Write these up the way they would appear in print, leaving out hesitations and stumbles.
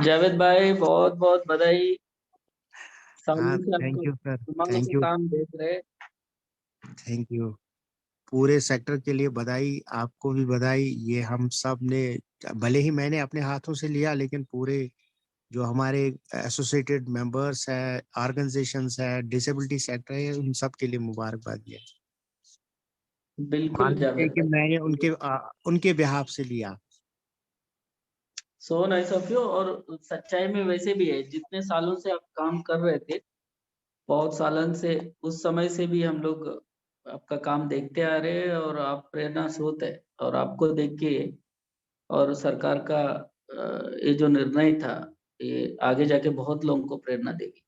जावेद भाई, बहुत बहुत बधाई। हाँ, सालों से थैंक आपको यू सर। कमाल थैंक का यू। काम देख रहे। Thank you. पूरे सेक्टर के लिए बधाई, आपको भी बधाई। ये हम सब ने, भले ही मैंने अपने हाथों से लिया, लेकिन पूरे जो हमारे एसोसिएटेड मेंबर्स है, ऑर्गेनाइजेशंस है, डिसेबिलिटी सेक्टर है, उन सब के लिए मुबारकबाद है। मान बिल्कुल लीजिए जावेद कि मैंने भाई, उनके बिहाफ से लिया। So nice of you. और सच्चाई में वैसे भी है, जितने सालों से आप काम कर रहे थे, बहुत सालन से, उस समय से भी हम लोग आपका काम देखते आ रहे हैं और आप प्रेरणा स्रोत है। और आपको देख के और सरकार का ये जो निर्णय था, ये आगे जाके बहुत लोगों को प्रेरणा देगी,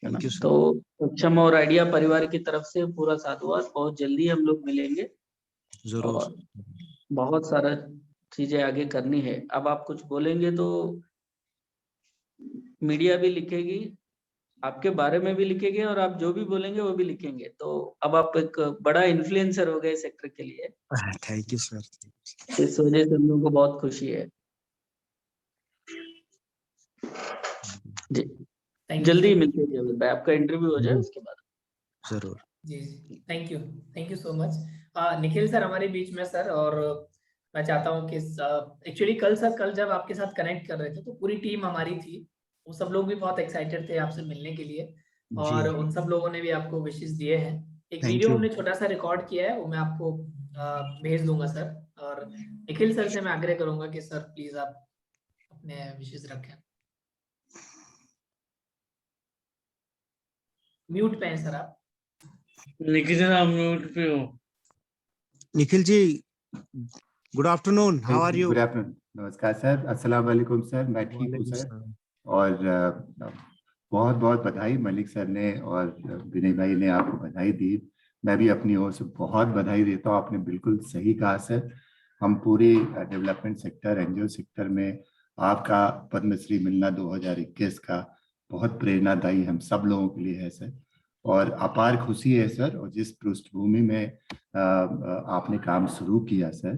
है ना। Thank you sir. तो सक्षम और आइडिया परिवार की तरफ से पूरा साधुवाद। बहुत जल्दी हम लोग मिलेंगे जरूर। और बहुत सारा चीजें आगे करनी है। अब आप कुछ बोलेंगे तो मीडिया भी लिखेगी, आपके बारे में भी लिखेंगे, और आप जो भी बोलेंगे वो भी लिखेंगे। तो अब आप एक बड़ा इन्फ्लुएंसर हो गए सेक्टर के लिए। Thank you sir. इस वजह से हम लोगों को बहुत खुशी है जी। थैंक यू जल्दी ही सर। मिलते हैं जावेद भाई, आपका इंटरव्यू हो जाए जरूर। उसके बाद। जरूर। जी जी, thank you so much. Nikhil sir हमारे बीच में सर, और मैं चाहता हूँ कि एक्चुअली कल जब आपके साथ कनेक्ट कर रहे थे तो पूरी टीम हमारी थी, वो सब लोग भी बहुत एक्साइटेड थे आपसे मिलने के लिए, जी। और उन सब लोगों ने भी आपको विशेस दिए हैं। एक थैंक वीडियो यू। हमने छोटा सा रिकॉर्ड किया है, वो मैं आपको भेज दूंगा सर। और निखिल सर से मैं आग्रह करूंगा कि सर प्लीज आप अपने विशेस रखें। म्यूट पे हैं सर आप। निखिल सर, आप म्यूट पे हो। Nikhil ji, good afternoon, how are you? Good afternoon. नमस्कार सर, अस्सलाम वालेकुम सर। मैं ठीक हूँ वालेकुम सर। सलाम। और बहुत बहुत बधाई मलिक सर ने और विनय भाई ने आपको बधाई दी। मैं भी अपनी ओर से बहुत बधाई देता हूँ। आपने बिल्कुल सही कहा सर। हम पूरी डेवलपमेंट सेक्टर, एनजीओ सेक्टर में आपका पद्मश्री मिलना 2021 का बहुत प्रेरणादायी हम सब लोगों के लिए है सर। और अपार खुशी है सर। और जिस पृष्ठभूमि में आपने काम शुरू किया सर,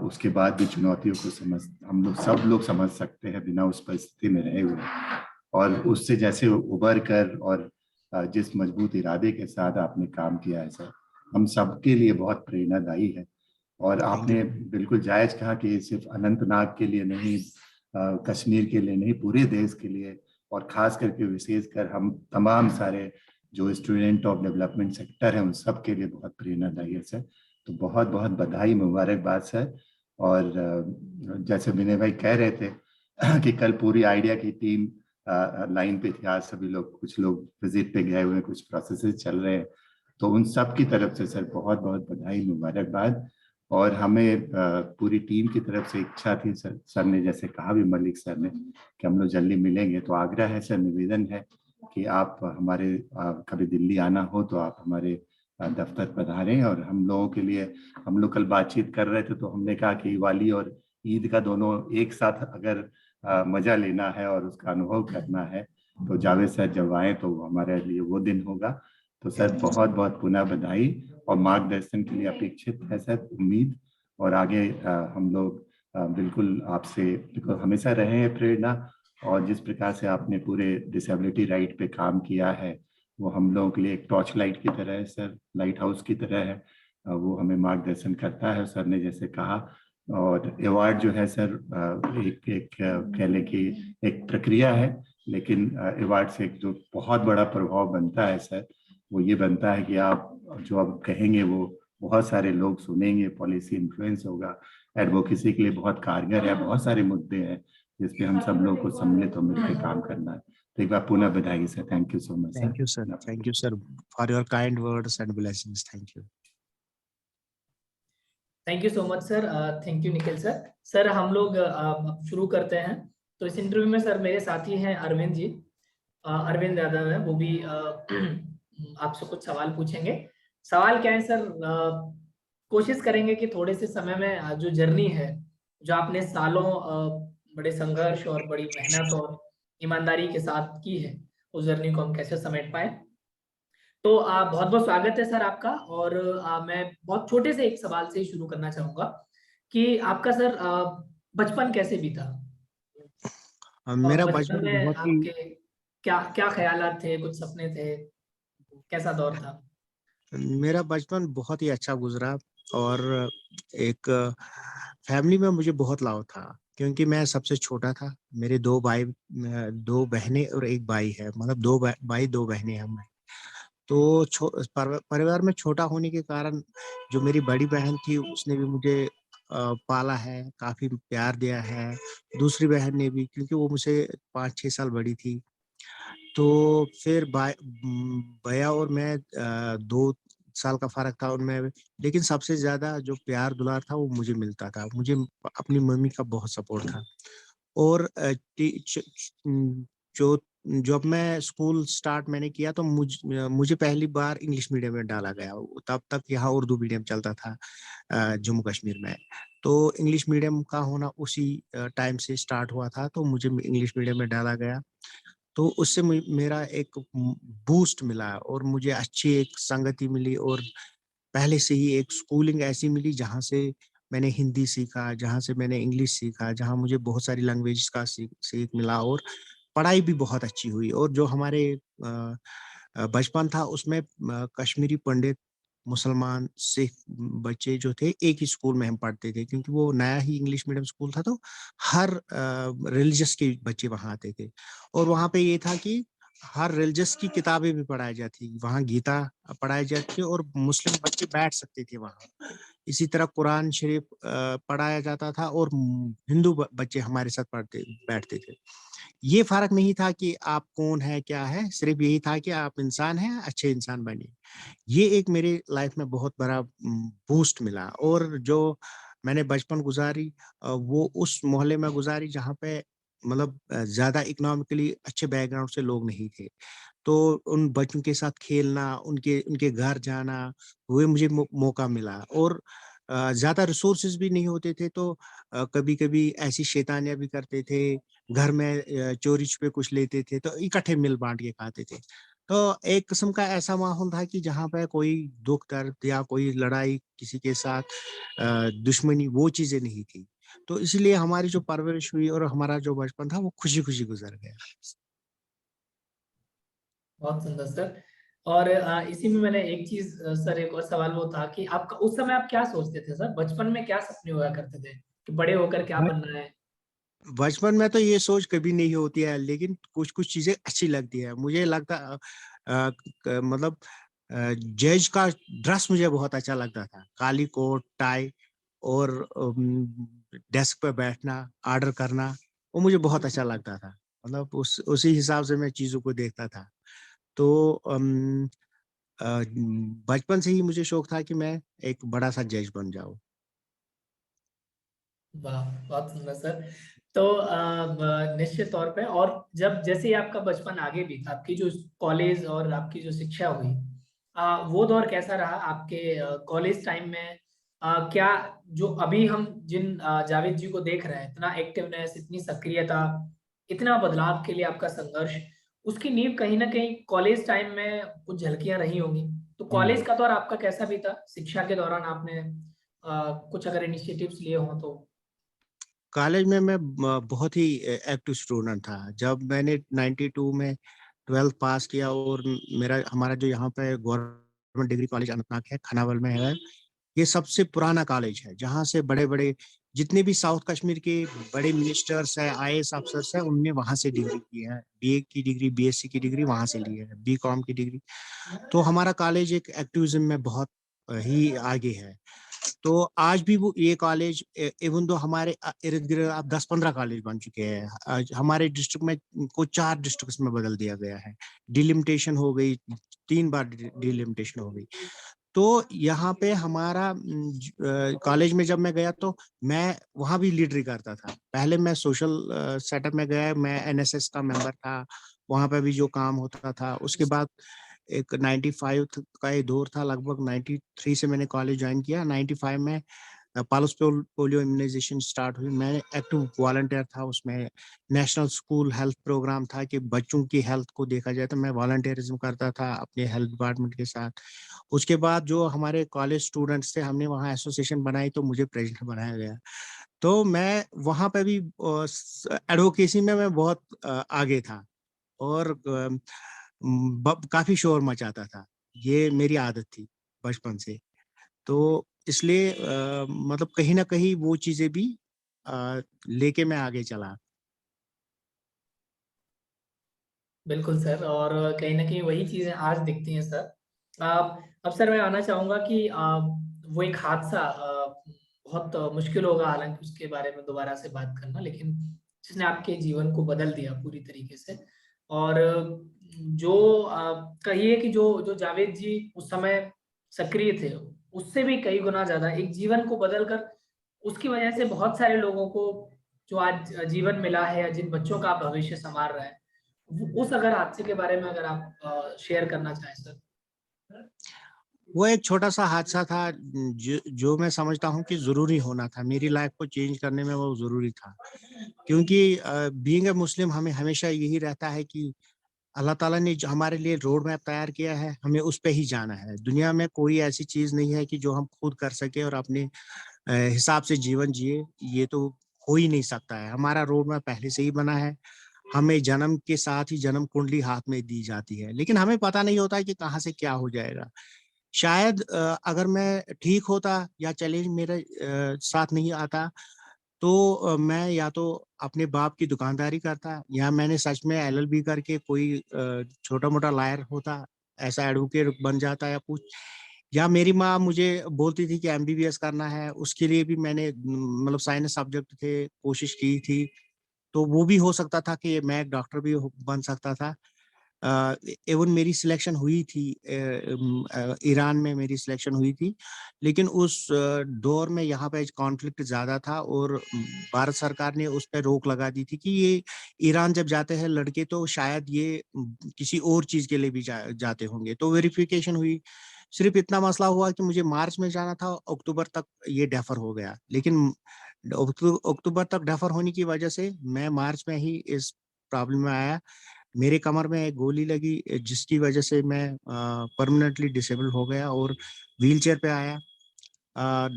उसके बाद भी चुनौतियों को हम लोग सब लोग समझ सकते हैं बिना उस परिस्थिति में रहे हुए। और उससे जैसे उबर कर और जिस मजबूत इरादे के साथ आपने काम किया है सर, हम सबके लिए बहुत प्रेरणादायी है। और थैंक यू। आपने बिल्कुल जायज कहा कि ये सिर्फ अनंतनाग के लिए नहीं, कश्मीर के लिए नहीं, पूरे देश के लिए, और खास करके विशेषकर हम तमाम सारे जो स्टूडेंट ऑफ डेवलपमेंट सेक्टर है उन सब के लिए बहुत प्रेरणादायी है सर। तो बहुत बहुत बधाई, मुबारकबाद सर। और जैसे विनय भाई कह रहे थे कि कल पूरी आइडिया की टीम लाइन पे थी। आज सभी लोग, कुछ लोग विजिट पे गए हुए हैं, कुछ प्रोसेसेस चल रहे हैं। तो उन सब की तरफ से सर बहुत बहुत बधाई, मुबारकबाद। और हमें पूरी टीम की तरफ से इच्छा थी सर, सर ने जैसे कहा भी, मलिक सर ने, कि हम लोग जल्दी मिलेंगे। तो आग्रह है सर, निवेदन है कि आप हमारे कभी दिल्ली आना हो तो आप हमारे दफ्तर पधारें। और हम लोगों के लिए, हम लोग कल बातचीत कर रहे थे तो हमने कहा कि दिवाली और ईद का दोनों एक साथ अगर मजा लेना है और उसका अनुभव करना है तो जावेद सर जब आए तो हमारे लिए वो दिन होगा। तो सर बहुत बहुत पुनः बधाई, और मार्गदर्शन के लिए अपेक्षित है सर, उम्मीद। और आगे हम लोग बिल्कुल आपसे, बिल्कुल हमेशा रहे हैं प्रेरणा। और जिस प्रकार से आपने पूरे डिसेबिलिटी राइट पे काम किया है, वो हम लोगों के लिए एक टॉर्च लाइट की तरह है सर, लाइट हाउस की तरह है। वो हमें मार्गदर्शन करता है, सर ने जैसे कहा। और अवार्ड जो है सर, एक एक कह लें कि एक प्रक्रिया है, लेकिन अवार्ड से एक जो बहुत बड़ा प्रभाव बनता है सर, वो ये बनता है कि आप जो अब कहेंगे वो बहुत सारे लोग सुनेंगे, पॉलिसी इन्फ्लुएंस होगा, एडवोकेसी के लिए बहुत कारगर है, बहुत सारे मुद्दे हैं जिसपे हम सब लोगों को सम्मिलित और मिलकर काम करना है। तो एक बार पुनः बधाई sir. Thank you so much thank you sir. Sir. Thank you sir for your kind words and blessings. Thank you. Thank you so much sir. Thank you Nikhil sir. Sir हम लोग अब शुरू करते हैं। तो इस इंटरव्यू में सर मेरे साथी हैं अरविंद जी। अरविंद यादव है, वो भी आपसे कुछ सवाल पूछेंगे। सवाल क्या है सर, कोशिश करेंगे कि थोड़े से समय में जो जर्नी है, जो आपने सालों बड़े संघर्ष और बड़ी मेहनत और ईमानदारी के साथ की है, उस जर्नी को हम कैसे समेट पाए। तो बहुत बहुत स्वागत है सर आपका। और मैं बहुत छोटे से एक सवाल से ही शुरू करना चाहूंगा कि आपका सर बचपन कैसे बीता। और मेरा बचपन बचपन में बहुत ही आपके क्या क्या ख्यालात थे, कुछ सपने थे, कैसा दौर था? मेरा बचपन बहुत ही अच्छा गुजरा। और एक फैमिली में मुझे बहुत लाभ था, क्योंकि मैं सबसे छोटा था। मेरे दो बहनें और एक भाई है, मतलब भाई दो बहनें हैं हम। तो परिवार में छोटा होने के कारण जो मेरी बड़ी बहन थी उसने भी मुझे पाला है, काफी प्यार दिया है। दूसरी बहन ने भी, क्योंकि वो मुझसे 5-6 साल बड़ी थी। तो फिर भैया और मैं 2 साल का फर्क था उनमें। लेकिन सबसे ज्यादा जो प्यार दुलार था वो मुझे मिलता था। मुझे अपनी मम्मी का बहुत सपोर्ट था। और जो जब मैं स्कूल स्टार्ट मैंने किया तो मुझे पहली बार इंग्लिश मीडियम में डाला गया। तब तक यहाँ उर्दू मीडियम चलता था जम्मू कश्मीर में। तो इंग्लिश मीडियम का होना उसी टाइम से स्टार्ट हुआ था, तो मुझे इंग्लिश मीडियम में डाला गया। तो उससे मेरा एक बूस्ट मिला और मुझे अच्छी एक संगति मिली। और पहले से ही एक स्कूलिंग ऐसी मिली जहाँ से मैंने हिंदी सीखा, जहाँ से मैंने इंग्लिश सीखा, जहाँ मुझे बहुत सारी लैंग्वेज का सीख मिला। और पढ़ाई भी बहुत अच्छी हुई। और जो हमारे बचपन था उसमें कश्मीरी पंडित, मुसलमान, सिख बच्चे जो थे एक ही स्कूल में हम पढ़ते थे, क्योंकि वो नया ही इंग्लिश मीडियम स्कूल था। तो हर रिलीजियस के बच्चे वहाँ आते थे। और वहाँ पे ये था कि हर रिलीजियस की किताबें भी पढ़ाई जाती, वहाँ गीता पढ़ाई जाती और मुस्लिम बच्चे बैठ सकते थे वहाँ। इसी तरह कुरान शरीफ पढ़ाया जाता था और हिंदू बच्चे हमारे साथ पढ़ते बैठते थे। ये फर्क नहीं था कि आप कौन है क्या है, सिर्फ यही था कि आप इंसान हैं, अच्छे इंसान बने। ये एक मेरे लाइफ में बहुत बड़ा बूस्ट मिला। और जो मैंने बचपन गुजारी वो उस मोहल्ले में गुजारी जहाँ पे मतलब ज्यादा इकोनॉमिकली अच्छे बैकग्राउंड से लोग नहीं थे। तो उन बच्चों के साथ खेलना, उनके उनके घर जाना, वो मुझे मौका मिला। और ज्यादा रिसोर्सेज भी नहीं होते थे, तो कभी कभी ऐसी शैतानियां भी करते थे। घर में चोरी छुपे कुछ लेते थे तो इकट्ठे मिल बांट के खाते थे। तो एक किस्म का ऐसा माहौल था कि जहाँ पे कोई दुख दर्द या कोई लड़ाई किसी के साथ दुश्मनी, वो चीजें नहीं थी। तो इसलिए हमारी जो परवरिश हुई और हमारा जो बचपन था वो खुशी खुशी गुजर गया। बहुत सुंदर सर। और इसी में मैंने एक चीज सर, एक और सवाल वो था कि आपका उस समय आप क्या सोचते थे सर, बचपन में क्या सपने हुआ करते थे कि बड़े होकर क्या बनना है? बचपन में तो ये सोच कभी नहीं होती है, लेकिन कुछ कुछ चीजें अच्छी लगती है। मुझे लगता मतलब जज का ड्रेस मुझे बहुत अच्छा लगता था, काली कोट टाई और डेस्क पे बैठना, ऑर्डर करना, वो मुझे बहुत अच्छा लगता था। मतलब उसी हिसाब से मैं चीजों को देखता था। तो बचपन से ही मुझे शौक था कि मैं एक बड़ा सा जज बन जाऊं। वाह, बहुत सुंदर सर। तो निश्चित तौर पे, और जब जैसे ही आपका बचपन आगे भी था, आपकी जो कॉलेज और आपकी जो शिक्षा हुई, वो दौर कैसा रहा आपके कॉलेज टाइम में? क्या जो अभी हम जिन जावेद जी को देख रहे हैं, इतना एक्टिवनेस, इतनी सक्रियता, इतना बदलाव के लिए आपका संघर्ष, उसकी नींव कहीं ना कहीं कॉलेज टाइम में कुछ झलकियां रही होंगी। तो कॉलेज का दौर आपका कैसा बीता? शिक्षा के दौरान आपने कुछ अगर इनिशिएटिव्स लिए हों तो? कॉलेज में मैं बहुत ही एक्टिव स्टूडेंट था। जब मैंने 92 में 12th पास किया और मेरा हमारा जो यहाँ पे गवर्नमेंट डिग्री कॉलेज अनंतनाग है, खनावल में है। ये सबसे पुराना कॉलेज है जहाँ से बड़े बड़े जितने भी साउथ कश्मीर के बड़े मिनिस्टर्स हैं, आईएएस अफसर्स हैं, उनने वहां से डिग्री की है। बीए की डिग्री, बीएससी की डिग्री वहां से ली है, बीकॉम की डिग्री। तो हमारा कॉलेज एक एक्टिविज्म में बहुत ही आगे है। तो आज भी वो ये कॉलेज, इवन दो हमारे इर्द गिर्द अब 10-15 कॉलेज बन चुके हैं। आज हमारे डिस्ट्रिक्ट में को 4 डिस्ट्रिक्ट में बदल दिया गया है। डिलिमिटेशन हो गई, 3 बार डिलिमिटेशन हो गई। तो यहाँ पे हमारा कॉलेज में जब मैं गया तो मैं वहाँ भी लीडरी करता था। पहले मैं सोशल सेटअप में गया, मैं एनएसएस का मेंबर था, वहाँ पे भी जो काम होता था। उसके बाद एक 95 का ये दौर था, लगभग 93 से मैंने कॉलेज ज्वाइन किया। 95 में पालस पोलियो इम्यूनाइजेशन स्टार्ट हुई, मैं एक्टिव वॉलंटियर था उसमें। नेशनल स्कूल हेल्थ प्रोग्राम था कि बच्चों की हेल्थ को देखा जाए, तो मैं वॉलंटियरिज्म करता था अपने हेल्थ डिपार्टमेंट के साथ। उसके बाद जो हमारे कॉलेज स्टूडेंट्स थे, हमने वहाँ एसोसिएशन बनाई तो मुझे प्रेसिडेंट बनाया गया। तो मैं वहां पे भी एडवोकेसी में मैं बहुत आगे था और काफी शोर मचाता था। ये मेरी आदत थी बचपन से। तो इसलिए मतलब कहीं ना कहीं वो चीजें भी लेके मैं आगे चला। बिल्कुल सर, और कहीं ना कहीं वही चीजें आज दिखती हैं सर। अब सर मैं आना चाहूंगा कि वो एक हादसा बहुत मुश्किल होगा हालांकि उसके बारे में दोबारा से बात करना, लेकिन जिसने आपके जीवन को बदल दिया पूरी तरीके से। और जो कहिए कि जो जो जावेद जी उस समय सक्रिय थे, उससे भी कई गुना ज्यादा एक जीवन को बदलकर उसकी वजह से बहुत सारे लोगों को जो आज जीवन मिला है या जिन बच्चों का आप भविष्य संवार रहे हैं, उस अगर हादसे के बारे में अगर आप शेयर करना चाहें सर। वो एक छोटा सा हादसा था जो मैं समझता हूँ कि जरूरी होना था, मेरी लाइफ को चेंज करने में वो जरूरी था। क्योंकि बीइंग ए मुस्लिम हमें हमेशा यही रहता है कि अल्लाह ताला ने जो हमारे लिए रोड मैप तैयार किया है, हमें उस पे ही जाना है। दुनिया में कोई ऐसी चीज नहीं है कि जो हम खुद कर सके और अपने हिसाब से जीवन जिए, ये तो हो ही नहीं सकता है। हमारा रोड मैप पहले से ही बना है, हमें जन्म के साथ ही जन्म कुंडली हाथ में दी जाती है, लेकिन हमें पता नहीं होता है कि कहाँ से क्या हो जाएगा। शायद अगर मैं ठीक होता या चैलेंज मेरे साथ नहीं आता तो मैं या तो अपने बाप की दुकानदारी करता, या मैंने सच में एलएलबी करके कोई छोटा मोटा लॉयर होता, ऐसा एडवोकेट बन जाता या कुछ। या मेरी माँ मुझे बोलती थी कि एमबीबीएस करना है, उसके लिए भी मैंने मतलब साइंस सब्जेक्ट थे, कोशिश की थी। तो वो भी हो सकता था कि मैं एक डॉक्टर भी बन सकता था। इवन मेरी सिलेक्शन हुई थी, ईरान में मेरी सिलेक्शन हुई थी, लेकिन उस दौर में यहाँ पे कॉन्फ्लिक्ट ज्यादा था और भारत सरकार ने उस पर रोक लगा दी थी कि ये ईरान जब जाते हैं लड़के तो शायद ये किसी और चीज के लिए भी जाते होंगे। तो वेरिफिकेशन हुई, सिर्फ इतना मसला हुआ कि मुझे मार्च में जाना था, अक्टूबर तक ये डेफर हो गया। लेकिन अक्टूबर तक डेफर होने की वजह से मैं मार्च में ही इस प्रॉब्लम में आया। मेरे कमर में एक गोली लगी जिसकी वजह से मैं परमानेंटली डिसेबल हो गया और व्हीलचेयर पे आया।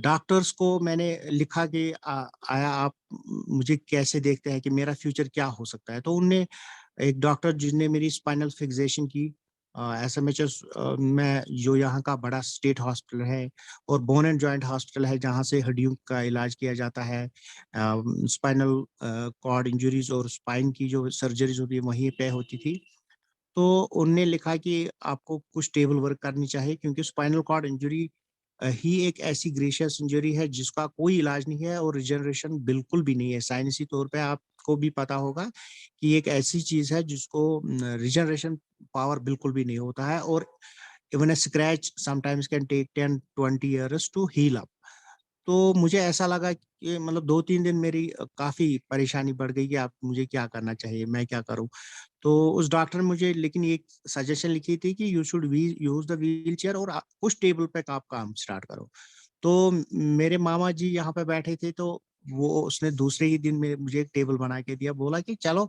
डॉक्टर्स को मैंने लिखा कि आया आप मुझे कैसे देखते हैं कि मेरा फ्यूचर क्या हो सकता है। तो उनने एक डॉक्टर जिसने मेरी स्पाइनल फिक्सेशन की, एसएमएचएस में जो यहाँ का बड़ा स्टेट हॉस्पिटल है और बोन एंड जॉइंट हॉस्पिटल है जहाँ से हड्डियों का इलाज किया जाता है, स्पाइनल कॉर्ड इंजरीज और स्पाइन की जो सर्जरीज होती है वहीं पे होती थी। तो उनने लिखा कि आपको कुछ टेबल वर्क करनी चाहिए क्योंकि स्पाइनल कॉर्ड इंजरी ही एक ऐसी ग्रेशियस इंजरी है जिसका कोई इलाज नहीं है और रिजनरेशन बिल्कुल भी नहीं है। साइंसी तौर पे आपको भी पता होगा कि एक ऐसी चीज है जिसको रिजनरेशन पावर बिल्कुल भी नहीं होता है और even a scratch sometimes can take 10-20 years to heal up. तो मुझे ऐसा लगा कि मतलब 2-3 दिन मेरी काफी परेशानी बढ़ गई कि आप मुझे क्या करना चाहिए, मैं क्या करूं। तो उस डॉक्टर ने मुझे लेकिन एक सजेशन लिखी थी कि you should use the wheel chair और उस टेबल पे आप काम स्टार्ट करो। तो मेरे मामा जी यहाँ पे बैठे थे, तो वो उसने दूसरे ही दिन में मुझे एक टेबल बना के दिया, बोला कि चलो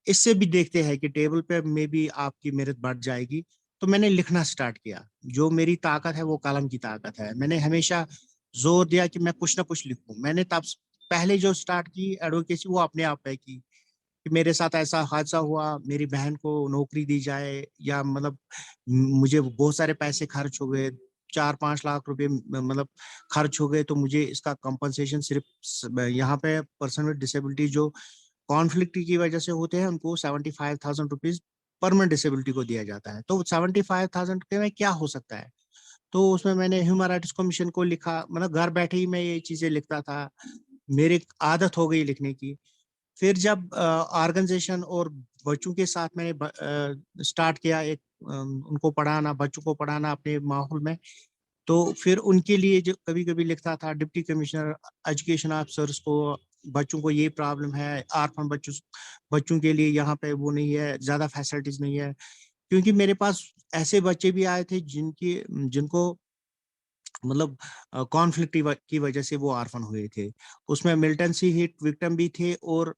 इससे भी देखते हैं कि टेबल पे में भी आपकी मेहनत बढ़ जाएगी। तो मैंने लिखना स्टार्ट किया। जो मेरी ताकत है वो कलम की ताकत है। मैंने हमेशा जोर दिया कि मैं कुछ ना कुछ लिखूं। मैंने तब पहले जो स्टार्ट की एडवोकेसी वो अपने आप पे की कि मेरे साथ ऐसा हादसा हुआ, मेरी बहन को नौकरी दी जाए, या मतलब मुझे बहुत सारे पैसे खर्च हो गए, 4-5 लाख रुपए मतलब खर्च हो गए, तो मुझे इसका कंपनसेशन सिर्फ यहाँ पे पर्सन विद डिसेबिलिटी जो कॉन्फ्लिक्ट की वजह से होते हैं उनको 75,000 रुपीज परमानेंट डिसेबिलिटी को दिया जाता है। तो 75,000 के में क्या हो सकता है। तो उसमें मैंने ह्यूमन राइट्स कमीशन को लिखा, मतलब घर बैठे ही मैं ये चीजें लिखता था, मेरी आदत हो गई लिखने की। फिर जब ऑर्गेनाइजेशन और बच्चों के साथ मैंने स्टार्ट किया एक उनको पढ़ाना, बच्चों को पढ़ाना अपने माहौल में, तो फिर उनके लिए जो कभी कभी लिखता था डिप्टी कमिश्नर एजुकेशन ऑफिसर्स को, बच्चों को ये प्रॉब्लम है, आर्फन बच्चों बच्चों के लिए यहाँ पे वो नहीं है, ज्यादा फैसिलिटीज नहीं है। क्योंकि मेरे पास ऐसे बच्चे भी आए थे जिनको मतलब कॉन्फ्लिक्ट की वजह से वो आर्फन हुए थे। उसमें मिलिटेंसी हिट विक्टिम भी थे और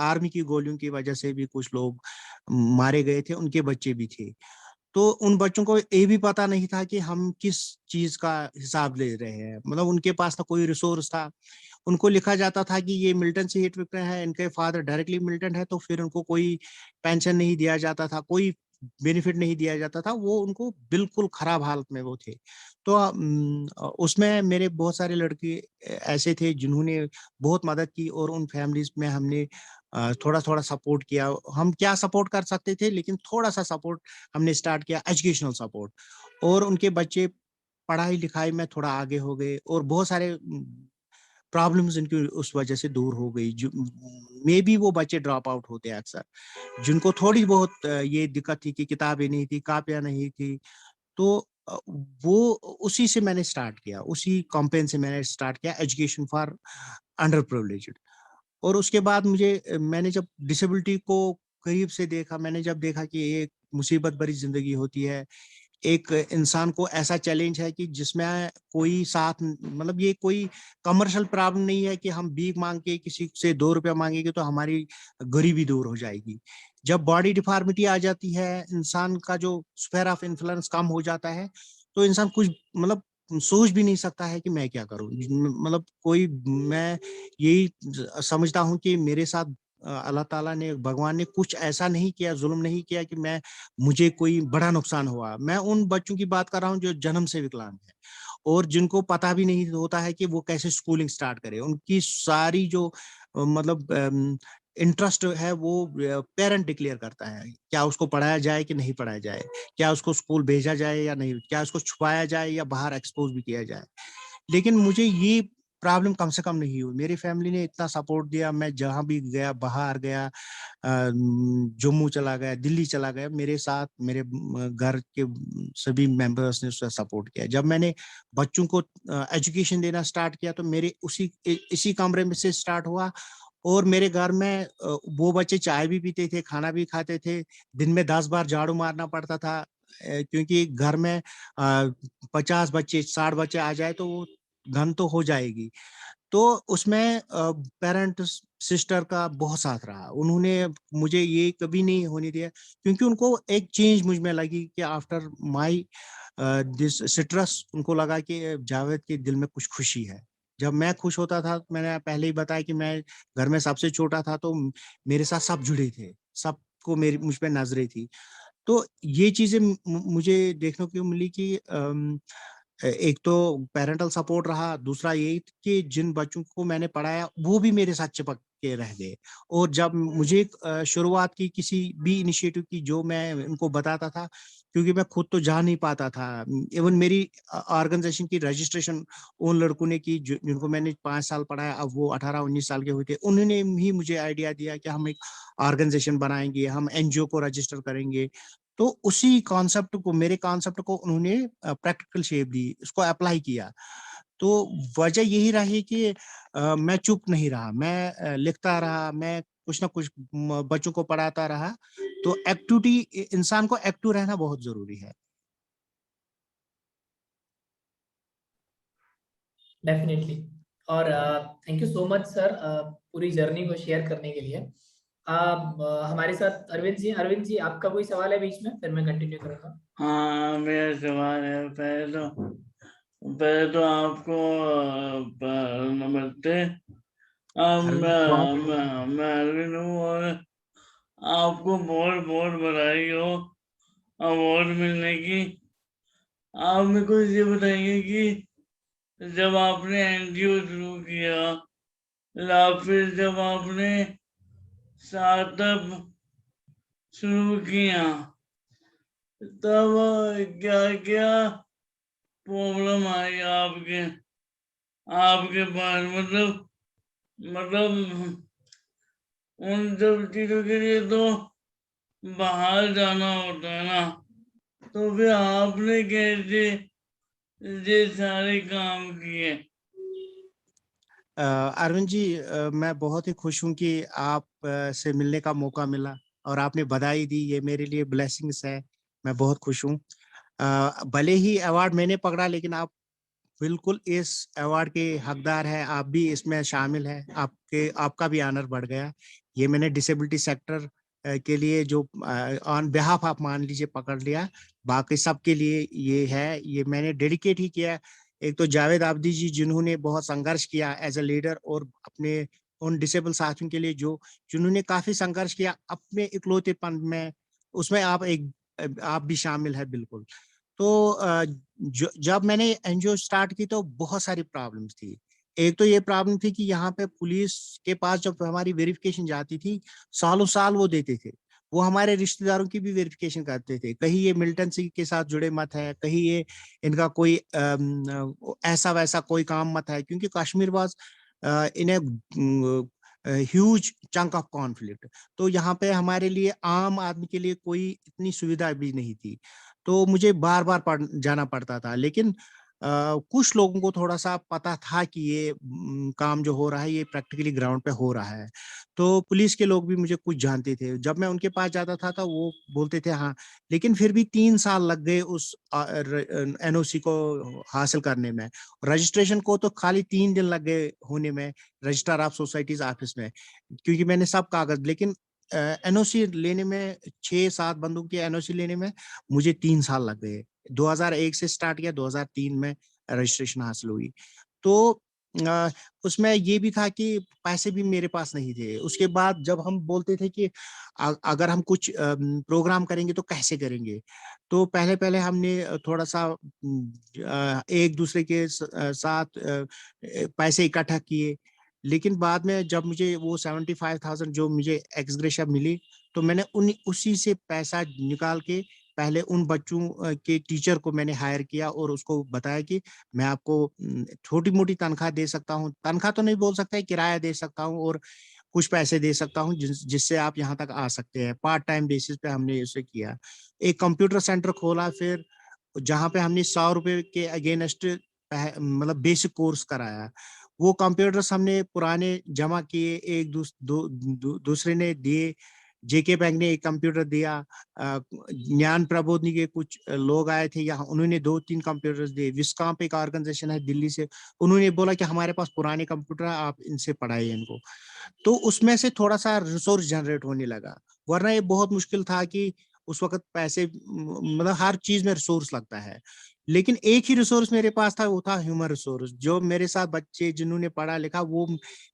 आर्मी की गोलियों की वजह से भी कुछ लोग मारे गए थे, उनके बच्चे भी थे। तो उन बच्चों को ये भी पता नहीं था कि हम किस चीज का हिसाब ले रहे हैं, मतलब उनके पास ना कोई रिसोर्स था। उनको लिखा जाता था कि ये मिल्टन से हिट विक्टर है, इनके फादर डायरेक्टली मिल्टन है, तो फिर उनको कोई पेंशन नहीं दिया जाता था, कोई बेनिफिट नहीं दिया जाता था, वो उनको बिल्कुल खराब हालत में वो थे। तो उसमें मेरे बहुत सारे लड़के ऐसे थे जिन्होंने बहुत मदद की, और उन फैमिलीज में हमने थोड़ा थोड़ा सपोर्ट किया। हम क्या सपोर्ट कर सकते थे, लेकिन थोड़ा सा सपोर्ट हमने स्टार्ट किया, एजुकेशनल सपोर्ट, और उनके बच्चे पढ़ाई लिखाई में थोड़ा आगे हो गए, और बहुत सारे प्रॉब्लम्स इनकी उस वजह से दूर हो गई। जो मे बी वो बच्चे ड्रॉप आउट होते हैं अक्सर, जिनको थोड़ी बहुत ये दिक्कत थी कि किताबें नहीं थी, कापियां नहीं थी, तो वो उसी से मैंने स्टार्ट किया, उसी कैंपेन से मैंने स्टार्ट किया, एजुकेशन फॉर अंडर प्रिविलेज्ड। और उसके बाद मैंने जब डिसेबिलिटी को करीब से देखा, मैंने जब देखा कि एक मुसीबत भरी जिंदगी होती है, एक इंसान को ऐसा चैलेंज है कि जिसमें कोई साथ, मतलब ये कोई कमर्शियल प्रॉब्लम नहीं है कि हम भीख मांग के किसी से 2 रुपया मांगेंगे तो हमारी गरीबी दूर हो जाएगी। जब बॉडी डिफॉर्मिटी आ जाती है, इंसान का जो स्फीयर ऑफ इन्फ्लुएंस कम हो जाता है, तो इंसान कुछ मतलब सोच भी नहीं सकता है कि मैं क्या करूं। मतलब कोई, मैं यही समझता हूं कि मेरे साथ अल्लाह ताला ने, भगवान ने कुछ ऐसा नहीं किया, जुल्म नहीं किया कि मुझे कोई बड़ा नुकसान हुआ। मैं उन बच्चों की बात कर रहा हूँ जो जन्म से विकलांग है, और जिनको पता भी नहीं होता है कि वो कैसे स्कूलिंग स्टार्ट करें। उनकी सारी जो मतलब इंटरेस्ट है वो पेरेंट डिक्लेयर करता है, क्या उसको पढ़ाया जाए कि नहीं पढ़ाया जाए, क्या उसको स्कूल भेजा जाए या नहीं, क्या उसको छुपाया जाए या बाहर एक्सपोज भी किया जाए। लेकिन मुझे ये प्रॉब्लम कम से कम नहीं हुई, मेरी फैमिली ने इतना सपोर्ट दिया, मैं जहाँ भी गया, बाहर गया, जम्मू चला गया, दिल्ली चला गया, मेरे साथ मेरे घर के सभी मेंबर्स ने उसका सपोर्ट किया। जब मैंने बच्चों को एजुकेशन देना स्टार्ट किया, तो मेरे इसी कमरे में से स्टार्ट हुआ, और मेरे घर में वो बच्चे चाय भी पीते थे, खाना भी खाते थे, दिन में 10 बार झाड़ू मारना पड़ता था, क्योंकि घर में 50 बच्चे 60 बच्चे आ जाए तो वो घन तो हो जाएगी। तो उसमें पेरेंट सिस्टर का बहुत साथ रहा, उन्होंने मुझे ये कभी नहीं होने दिया, क्योंकि उनको एक चेंज मुझ में लगी कि आफ्टर माय दिस सिट्रस, उनको लगा कि जावेद के दिल में कुछ खुशी है। जब मैं खुश होता था, मैंने पहले ही बताया कि मैं घर में सबसे छोटा था, तो मेरे साथ सब जुड़े थे, सबको मेरी मुझ पे नजरें थी। तो ये चीजें मुझे देखने को मिली कि एक तो पेरेंटल सपोर्ट रहा, दूसरा ये कि जिन बच्चों को मैंने पढ़ाया वो भी मेरे साथ चिपक के रह गए। और जब मुझे शुरुआत की किसी भी इनिशिएटिव की, जो मैं उनको बताता था, क्योंकि मैं खुद तो जा नहीं पाता था। इवन मेरी ऑर्गेनाइजेशन की रजिस्ट्रेशन उन लड़कों ने की जिनको मैंने 5 साल पढ़ाया, अब वो 18-19 साल के हुए थे, उन्होंने ही मुझे आइडिया दिया कि हम एक ऑर्गेनाइजेशन बनाएंगे, हम एनजीओ को रजिस्टर करेंगे। तो उसी कॉन्सेप्ट को, मेरे कॉन्सेप्ट को उन्होंने प्रैक्टिकल शेप दी, उसको अप्लाई किया। तो वजह यही रही कि मैं चुप नहीं रहा, मैं लिखता रहा, मैं कुछ ना कुछ बच्चों को पढ़ाता रहा। तो एक्टिविटी, इंसान को एक्टिव रहना बहुत जरूरी है। डेफिनेटली। और thank you so much sir पूरी जर्नी को शेयर करने के लिए। हमारे साथ अरविंद जी आपका कोई सवाल है बीच में, फिर मैं कंटिन्यू करूंगा। हाँ, मेरा सवाल है। पहले तो आपको नमस्ते। मैं अरविंद हूँ, और आपको बहुत बहुत बधाई हो अवार्ड मिलने की। आप मेरे को ये बताइए कि जब आपने एनजीओ शुरू किया, या फिर जब आपने स्टार्टअप शुरू किया, तब क्या क्या प्रॉब्लम आई आपके पास? मतलब उन सब चीजों के लिए तो बाहर जाना होता है ना, तो फिर आपने कैसे ये सारे काम किए? अरविंद जी, मैं बहुत ही खुश हूँ कि आप से मिलने का मौका मिला, और आपने बधाई दी, ये मेरे लिए ब्लेसिंग्स है। मैं बहुत खुश हूँ। भले ही अवार्ड मैंने पकड़ा, लेकिन आप बिल्कुल इस अवार्ड के हकदार हैं, आप भी इसमें शामिल हैं, आपका भी ऑनर बढ़ गया। ये मैंने डिसेबिलिटी सेक्टर के लिए जो ऑन बिहाफ आप मान लीजिए पकड़ लिया, बाकी सबके लिए ये है, ये मैंने डेडिकेट ही किया एक तो जावेद आबदी जी, जिन्होंने बहुत संघर्ष किया एज अ लीडर, और अपने उन डिसेबल साथियों के लिए जिन्होंने काफी संघर्ष किया अपने इकलौतेपन में, उसमें आप भी शामिल है बिल्कुल। तो जब मैंने एनजीओ स्टार्ट की तो बहुत सारी प्रॉब्लम्स थी। एक तो ये प्रॉब्लम थी कि यहाँ पे पुलिस के पास जब हमारी वेरिफिकेशन जाती थी, सालों साल वो देते थे। वो हमारे रिश्तेदारों की भी वेरिफिकेशन करते थे, कहीं ये मिल्टन सिंह के साथ जुड़े मत है, कहीं ये इनका कोई ऐसा वैसा कोई काम मत है, क्योंकि Kashmir was in huge chunk of conflict. तो यहाँ पे हमारे लिए, आम आदमी के लिए कोई इतनी सुविधा भी नहीं थी, तो मुझे बार बार जाना पड़ता था। लेकिन कुछ लोगों को थोड़ा सा पता था कि ये काम जो हो रहा है ये प्रैक्टिकली ग्राउंड पे हो रहा है, तो पुलिस के लोग भी मुझे कुछ जानते थे। जब मैं उनके पास जाता था तो वो बोलते थे हाँ, लेकिन फिर भी 3 साल लग गए उस एनओसी को हासिल करने में। रजिस्ट्रेशन को तो खाली 3 दिन लग गए होने में रजिस्ट्रार ऑफ सोसाइटीज ऑफिस में, क्योंकि मैंने सब कागज, लेकिन एनओसी लेने में, 6-7 बंदों की एनओसी लेने में मुझे 3 साल लग गए। 2001 से स्टार्ट किया, 2003 में रजिस्ट्रेशन हासिल हुई। तो उसमें ये भी था कि पैसे भी मेरे पास नहीं थे। उसके बाद जब हम बोलते थे कि अगर हम कुछ प्रोग्राम करेंगे तो कैसे करेंगे, तो पहले हमने थोड़ा सा एक दूसरे के साथ पैसे इकट्ठा किए। लेकिन बाद में जब मुझे वो 75,000 जो मुझे एक्स ग्रेशिया मिली, तो मैंने उसी से पैसा निकाल के पहले उन बच्चों के टीचर को मैंने हायर किया और उसको बताया कि मैं आपको छोटी मोटी तनख्वाह दे सकता हूँ, तनख्वाह तो नहीं बोल सकता, किराया दे सकता हूँ और कुछ पैसे दे सकता हूँ जिससे आप यहाँ तक आ सकते हैं। पार्ट टाइम बेसिस पे हमने इसे किया। एक कंप्यूटर सेंटर खोला, फिर जहाँ पे हमने 100 रुपए के अगेंस्ट मतलब बेसिक कोर्स कराया। वो कंप्यूटर्स हमने पुराने जमा किए, एक दूसरे ने दिए। जेके बैंक ने एक कंप्यूटर दिया, ज्ञान प्रबोधनी के कुछ लोग आए थे यहाँ, उन्होंने 2-3 कंप्यूटर्स दिए। विस्कॉम्प एक ऑर्गेनाइजेशन है दिल्ली से, उन्होंने बोला कि हमारे पास पुराने कंप्यूटर है, आप इनसे पढ़ाइए इनको। तो उसमें से थोड़ा सा रिसोर्स जनरेट होने लगा, वरना ये बहुत मुश्किल था कि उस वक्त पैसे, मतलब हर चीज में रिसोर्स लगता है। लेकिन एक ही रिसोर्स मेरे पास था, वो था ह्यूमन रिसोर्स। जो मेरे साथ बच्चे जिन्होंने पढ़ा लिखा, वो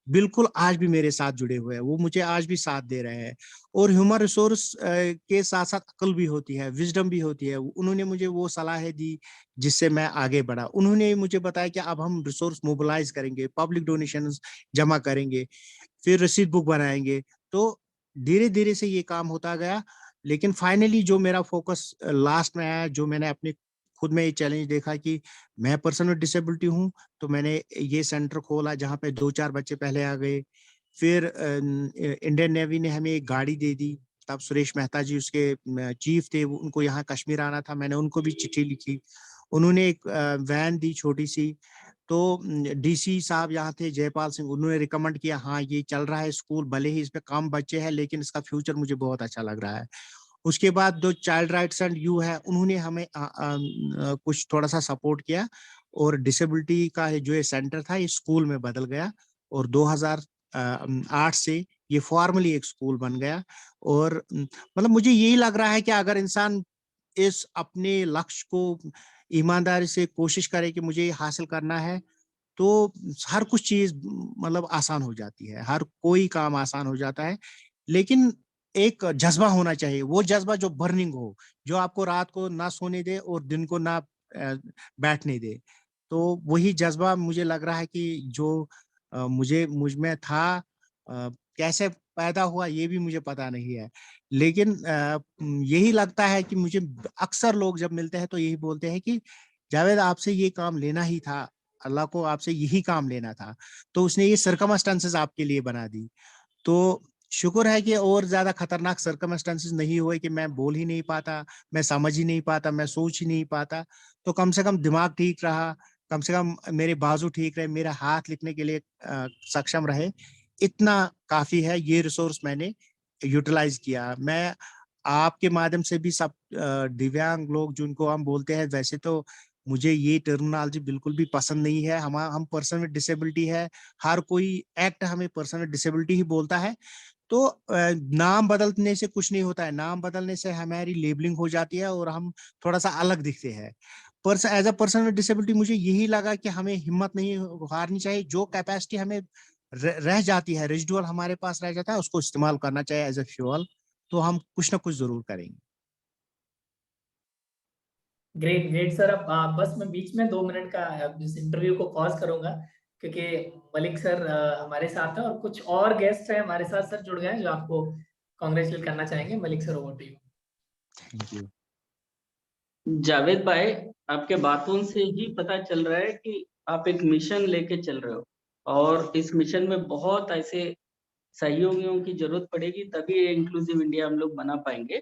बिल्कुल आज भी मेरे साथ जुड़े हुए हैं, वो मुझे आज भी साथ दे रहे हैं। और ह्यूमन रिसोर्स के साथ साथ अक्ल भी होती है, विजडम भी होती है। उन्होंने मुझे वो सलाह दी जिससे मैं आगे बढ़ा। उन्होंने मुझे बताया कि अब हम रिसोर्स मोबिलाइज करेंगे, पब्लिक डोनेशन जमा करेंगे, फिर रसीद बुक बनाएंगे। तो धीरे धीरे से ये काम होता गया। लेकिन फाइनली जो मेरा फोकस लास्ट में आया, जो मैंने अपने खुद में ये चैलेंज देखा कि मैं पर्सन विद डिसेबिलिटी हूँ, तो मैंने ये सेंटर खोला जहाँ पे 2-4 बच्चे पहले आ गए। फिर इंडियन नेवी ने हमें एक गाड़ी दे दी। तब सुरेश मेहता जी उसके चीफ थे, उनको यहाँ कश्मीर आना था, मैंने उनको भी चिट्ठी लिखी। उन्होंने एक वैन दी छोटी सी। तो डीसी साहब यहाँ थे जयपाल सिंह, उन्होंने रिकमेंड किया, हाँ ये चल रहा है स्कूल, भले ही इसमें कम बच्चे हैं लेकिन इसका फ्यूचर मुझे बहुत अच्छा लग रहा है। उसके बाद जो चाइल्ड राइट्स एंड यू है, उन्होंने हमें कुछ थोड़ा सा सपोर्ट किया और डिसेबिलिटी का जो ये सेंटर था ये स्कूल में बदल गया। और 2008 से ये फॉर्मली एक स्कूल बन गया। और मतलब मुझे यही लग रहा है कि अगर इंसान इस अपने लक्ष्य को ईमानदारी से कोशिश करे कि मुझे ये हासिल करना है, तो हर कुछ चीज मतलब आसान हो जाती है, हर कोई काम आसान हो जाता है। लेकिन एक जज्बा होना चाहिए, वो जज्बा जो बर्निंग हो, जो आपको रात को ना सोने दे और दिन को ना बैठने दे। तो वही जज्बा मुझे लग रहा है कि जो मुझ में था, कैसे पैदा हुआ ये भी मुझे पता नहीं है। लेकिन यही लगता है कि मुझे अक्सर लोग जब मिलते हैं तो यही बोलते हैं कि जावेद आपसे ये काम लेना ही था, अल्लाह को आपसे यही काम लेना था, तो उसने ये सर्कमस्टेंसेस आपके लिए बना दी। तो शुक्र है कि और ज्यादा खतरनाक सर्कमस्टेंसेस नहीं हुए कि मैं बोल ही नहीं पाता, मैं समझ ही नहीं पाता, मैं सोच ही नहीं पाता। तो कम से कम दिमाग ठीक रहा, कम से कम मेरे बाजू ठीक रहे, मेरा हाथ लिखने के लिए सक्षम रहे, इतना काफी है। ये रिसोर्स मैंने यूटिलाइज किया। मैं आपके माध्यम से भी सब दिव्यांग लोग जिनको हम बोलते हैं, वैसे तो मुझे ये टर्मिनोलॉजी बिल्कुल भी पसंद नहीं है। हम पर्सन विद डिसेबिलिटी है, हर कोई एक्ट हमें पर्सन विद डिसेबिलिटी ही बोलता है। तो नाम बदलने से कुछ नहीं होता है, नाम बदलने से हमारी लेबलिंग हो जाती है और हम थोड़ा सा अलग दिखते हैं। As a person with disability मुझे यही लगा कि हमें हिम्मत नहीं हारनी चाहिए। जो कैपेसिटी हमें रह जाती है, रेजिडुअल हमारे पास रह जाता है, उसको इस्तेमाल करना चाहिए एज अ फ्यूल। तो हम कुछ ना कुछ जरूर करेंगे। Great great sir. अब बस मैं बीच में 2 मिनट का इस इंटरव्यू को पॉज करूंगा, क्योंकि मलिक सर हमारे साथ हैं और कुछ और गेस्ट हैं हमारे साथ सर जुड़ गए हैं जो आपको कांग्रेचुलेट करना चाहेंगे। Malik sir, over to you. Thank you. Javed भाई, आपके बातों से ही पता चल रहा है कि आप एक मिशन लेके चल रहे हो, और इस मिशन में बहुत ऐसे सहयोगियों की जरूरत पड़ेगी, तभी ये इंक्लूसिव इंडिया हम लोग बना पाएंगे।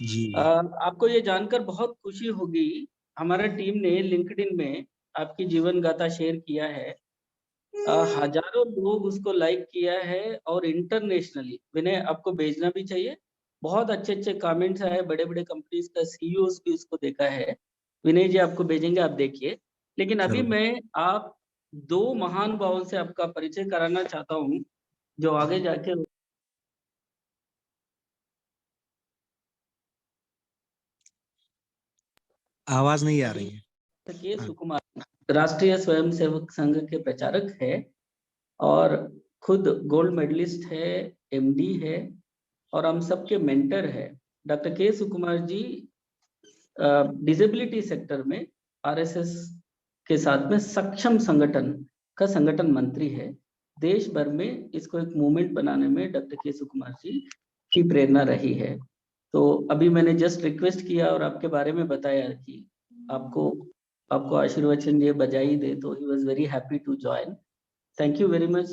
जी आपको ये जानकर बहुत खुशी होगी, हमारा टीम ने लिंक्डइन में आपकी जीवन गाथा शेयर किया है। हजारों लोग उसको लाइक किया है, और इंटरनेशनली विनय आपको भेजना भी चाहिए। बहुत अच्छे अच्छे कमेंट्स आए, बड़े बड़े कंपनीज का सीईओस भी उसको देखा है। विनय जी आपको भेजेंगे, आप देखिए। लेकिन अभी जरूर। मैं आप 2 महानुभावों से आपका परिचय कराना चाहता हूँ, जो आगे जाके आवाज नहीं आ रही है। के सुकुमार राष्ट्रीय स्वयंसेवक संघ के प्रचारक है, और खुद गोल्ड मेडलिस्ट है, एमडी है, और हम सबके मेंटर है। डॉक्टर के सुकुमार जी डिसेबिलिटी सेक्टर में आरएसएस के साथ में सक्षम संगठन का संगठन मंत्री है। देश भर में इसको एक मूवमेंट बनाने में डॉक्टर के सुकुमार जी की प्रेरणा रही है। तो अभी मैंने जस्ट रिक्वेस्ट किया और आपके बारे में बताया कि आपको आशीर्वचन ये बजाई दे, तो he was very happy to join. Thank you very much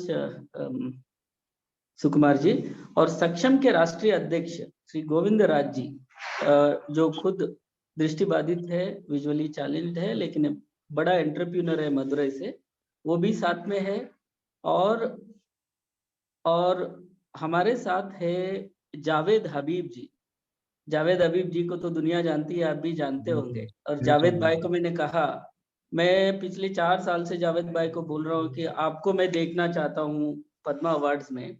Sukumar ji. और सक्षम के राष्ट्रीय अध्यक्ष श्री गोविंद राज जी, जो खुद दृष्टिबाधित है, विजुअली चैलेंज्ड है, लेकिन बड़ा एंटरप्रेन्योर है मदुरई से, वो भी साथ में है। और हमारे साथ है जावेद हबीब जी। जावेद हबीब जी को तो दुनिया जानती है, आप भी जानते होंगे। और बिल्कुल जावेद भाई बिल्कुल। को मैंने कहा, मैं पिछले 4 साल से जावेद भाई को बोल रहा हूँ कि आपको मैं देखना चाहता हूँ पद्मा अवार्ड्स में।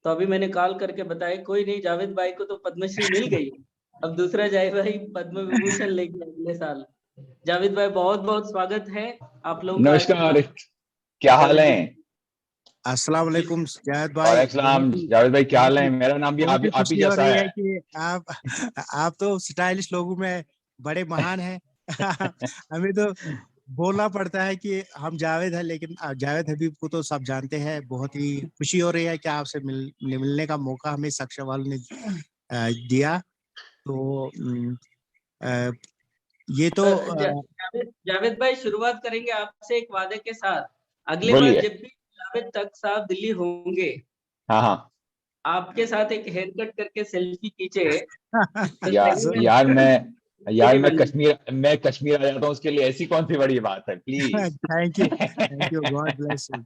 तो अभी मैंने कॉल करके बताया, कोई नहीं, जावेद भाई को तो पद्मश्री मिल गई, अब दूसरा जावेद भाई पद्म विभूषण लेके अगले साल। जावेद भाई, बहुत बहुत स्वागत है, आप लोगों का नमस्कार, आशीर्वाद क्या हाल जावेद है? जी। अस्सलाम वालेकुम जावेद भाई। वालेकुम सलाम जावेद भाई, क्या हाल है? मेरा नाम भी बहुत ही आप ही खुशी हो जैसा रही है। है कि आप तो स्टाइलिश लोगों में बड़े महान हैं। हमें तो बोलना पड़ता है कि हम जावेद हैं, लेकिन जावेद हबीब को तो सब जानते हैं। बहुत ही खुशी हो रही है कि आपसे मिलने का मौका हमें सक्षम वालों ने दिया। तो ये तो जावेद भाई, शुरुआत करेंगे आपसे एक वादे के साथ। अगले बार बोलिए। जब भी जावेद तक साहब दिल्ली होंगे, हाँ हाँ आपके साथ एक हेयर कट करके सेल्फी खींचे तो यार लगेगा मैं कश्मीर आ जाता हूँ, उसके लिए ऐसी कौन सी बड़ी बात है, please. Thank you, God bless you.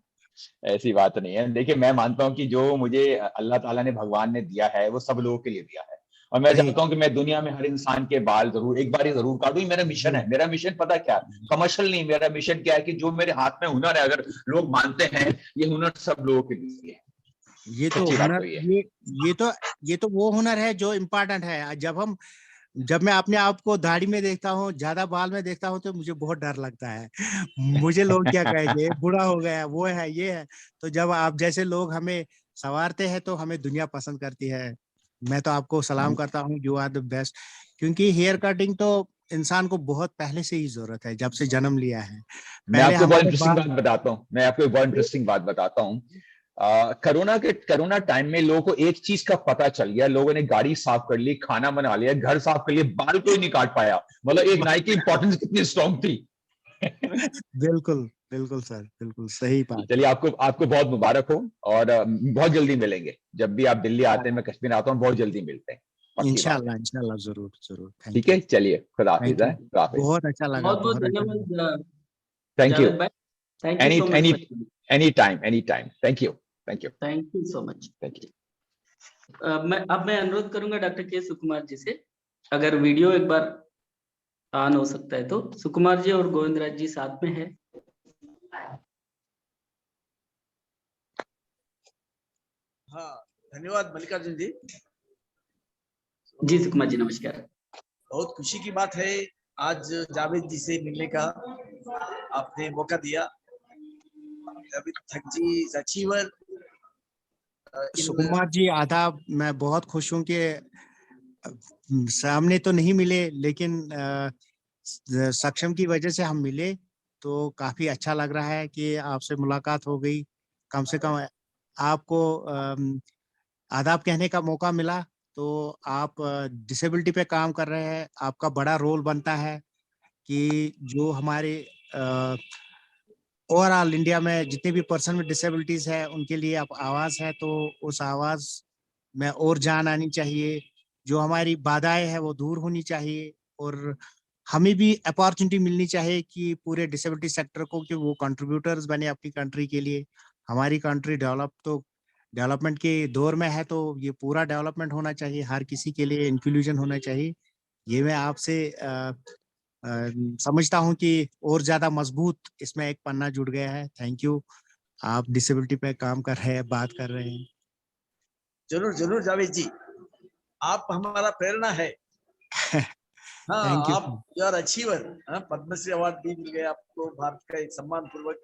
ऐसी बात नहीं है। देखिए, मैं मानता हूँ कि जो मुझे अल्लाह ताला ने, भगवान ने दिया है, वो सब लोगों के लिए दिया है। और मैं सही चाहता हूँ कि मैं दुनिया में हर इंसान के बाल जरूर एक बार ही जरूर काटूं। ये मेरा मिशन है। मेरा मिशन पता क्या है? कमर्शियल नहीं, मेरा मिशन क्या है कि जो मेरे हाथ में हुनर है, अगर लोग मानते हैं, ये हुनर सब लोगों के लिए है। ये तो सच्ची बात हुनर, तो ये है। ये तो वो हुनर है जो इम्पोर्टेंट है। जब मैं अपने आप को दाढ़ी में देखता हूँ, ज्यादा बाल में देखता हूँ, तो मुझे बहुत डर लगता है। मुझे लोग क्या कहेंगे, बूढ़ा हो गया, वो है, ये है। तो जब आप जैसे लोग हमें संवारते हैं तो हमें दुनिया पसंद करती है। मैं तो आपको सलाम करता हूँ, यू आर द बेस्ट। क्योंकि हेयर कटिंग तो इंसान को बहुत पहले से ही जरूरत है, जब से जन्म लिया है। मैं पहले आपको बहुत हमारे इंटरेस्टिंग बाल बात बताता हूँ। मैं आपको एक बहुत इंटरेस्टिंग बात बताता हूँ। कोरोना टाइम में लोगों को एक चीज का पता चल गया। लोगों ने गाड़ी साफ कर ली, खाना बना लिया, घर साफ कर लिया, बाल कोई नहीं काट पाया। मतलब एक नाई की इंपॉर्टेंस कितनी स्ट्रांग थी। बिल्कुल बिल्कुल सर, बिल्कुल सही बात। चलिए, आपको बहुत मुबारक हो। और बहुत जल्दी मिलेंगे। जब भी आप दिल्ली आते हैं, मैं कश्मीर आता हूँ, बहुत जल्दी मिलते हैं। पक्की बात है। इंशाल्लाह जरूर जरूर। ठीक थैंक यू। है, चलिए, खुदा हाफिज थैंक है, यू। खुदा हाफिज। बहुत अच्छा लगा, बहुत बहुत बहुत अच्छा लगा। धन्यवाद थैंक यू। जावेद भाई, thank you any so much. Any any time. Thank you. Thank you. Thank you so much. Thank you. मैं अनुरोध करूंगा डॉक्टर के सुकुमार जी से, अगर वीडियो एक बार ऑन हो सकता है तो। सुकुमार जी और गोविंद राज जी साथ में है। हाँ, धन्यवाद मल्लिकार्जुन जी। जी सुकुमार जी, नमस्कार। बहुत खुशी की बात है आज जावेद जी से मिलने का आपने मौका दिया। जावेद थक जी इज अचीवर। सुकुमार जी आदाब। मैं बहुत खुश हूँ कि सामने तो नहीं मिले, लेकिन सक्षम की वजह से हम मिले, तो काफी अच्छा लग रहा है कि आपसे मुलाकात हो गई। कम से कम आपको आदाब कहने का मौका मिला। तो आप डिसेबिलिटी पे काम कर रहे हैं, आपका बड़ा रोल बनता है कि जो हमारे ओवरऑल इंडिया में जितने भी पर्सन में डिसेबिलिटीज है उनके लिए आप आवाज है, तो उस आवाज में और जान आनी चाहिए। जो हमारी बाधाएं है वो दूर होनी चाहिए, और हमें भी अपॉर्चुनिटी मिलनी चाहिए कि पूरे डिसेबिलिटी सेक्टर को कि वो कंट्रीब्यूटर्स बने अपनी कंट्री के लिए। हमारी कंट्री डेवलपमेंट के दौर में है, तो ये पूरा डेवलपमेंट होना चाहिए, हर किसी के लिए इंक्लूजन होना चाहिए। ये मैं आपसे समझता हूँ कि और ज्यादा मजबूत इसमें एक पन्ना जुड़ गया है। Thank you. आप डिसेबिलिटी पे काम कर रहे हैं, बात कर रहे हैं। जरूर जरूर जावेद जी, आप हमारा प्रेरणा है। हाँ, थैंक यू। आप you are achiever. Padmashri award भी मिल गया आपको, भारत का एक सम्मान पूर्वक।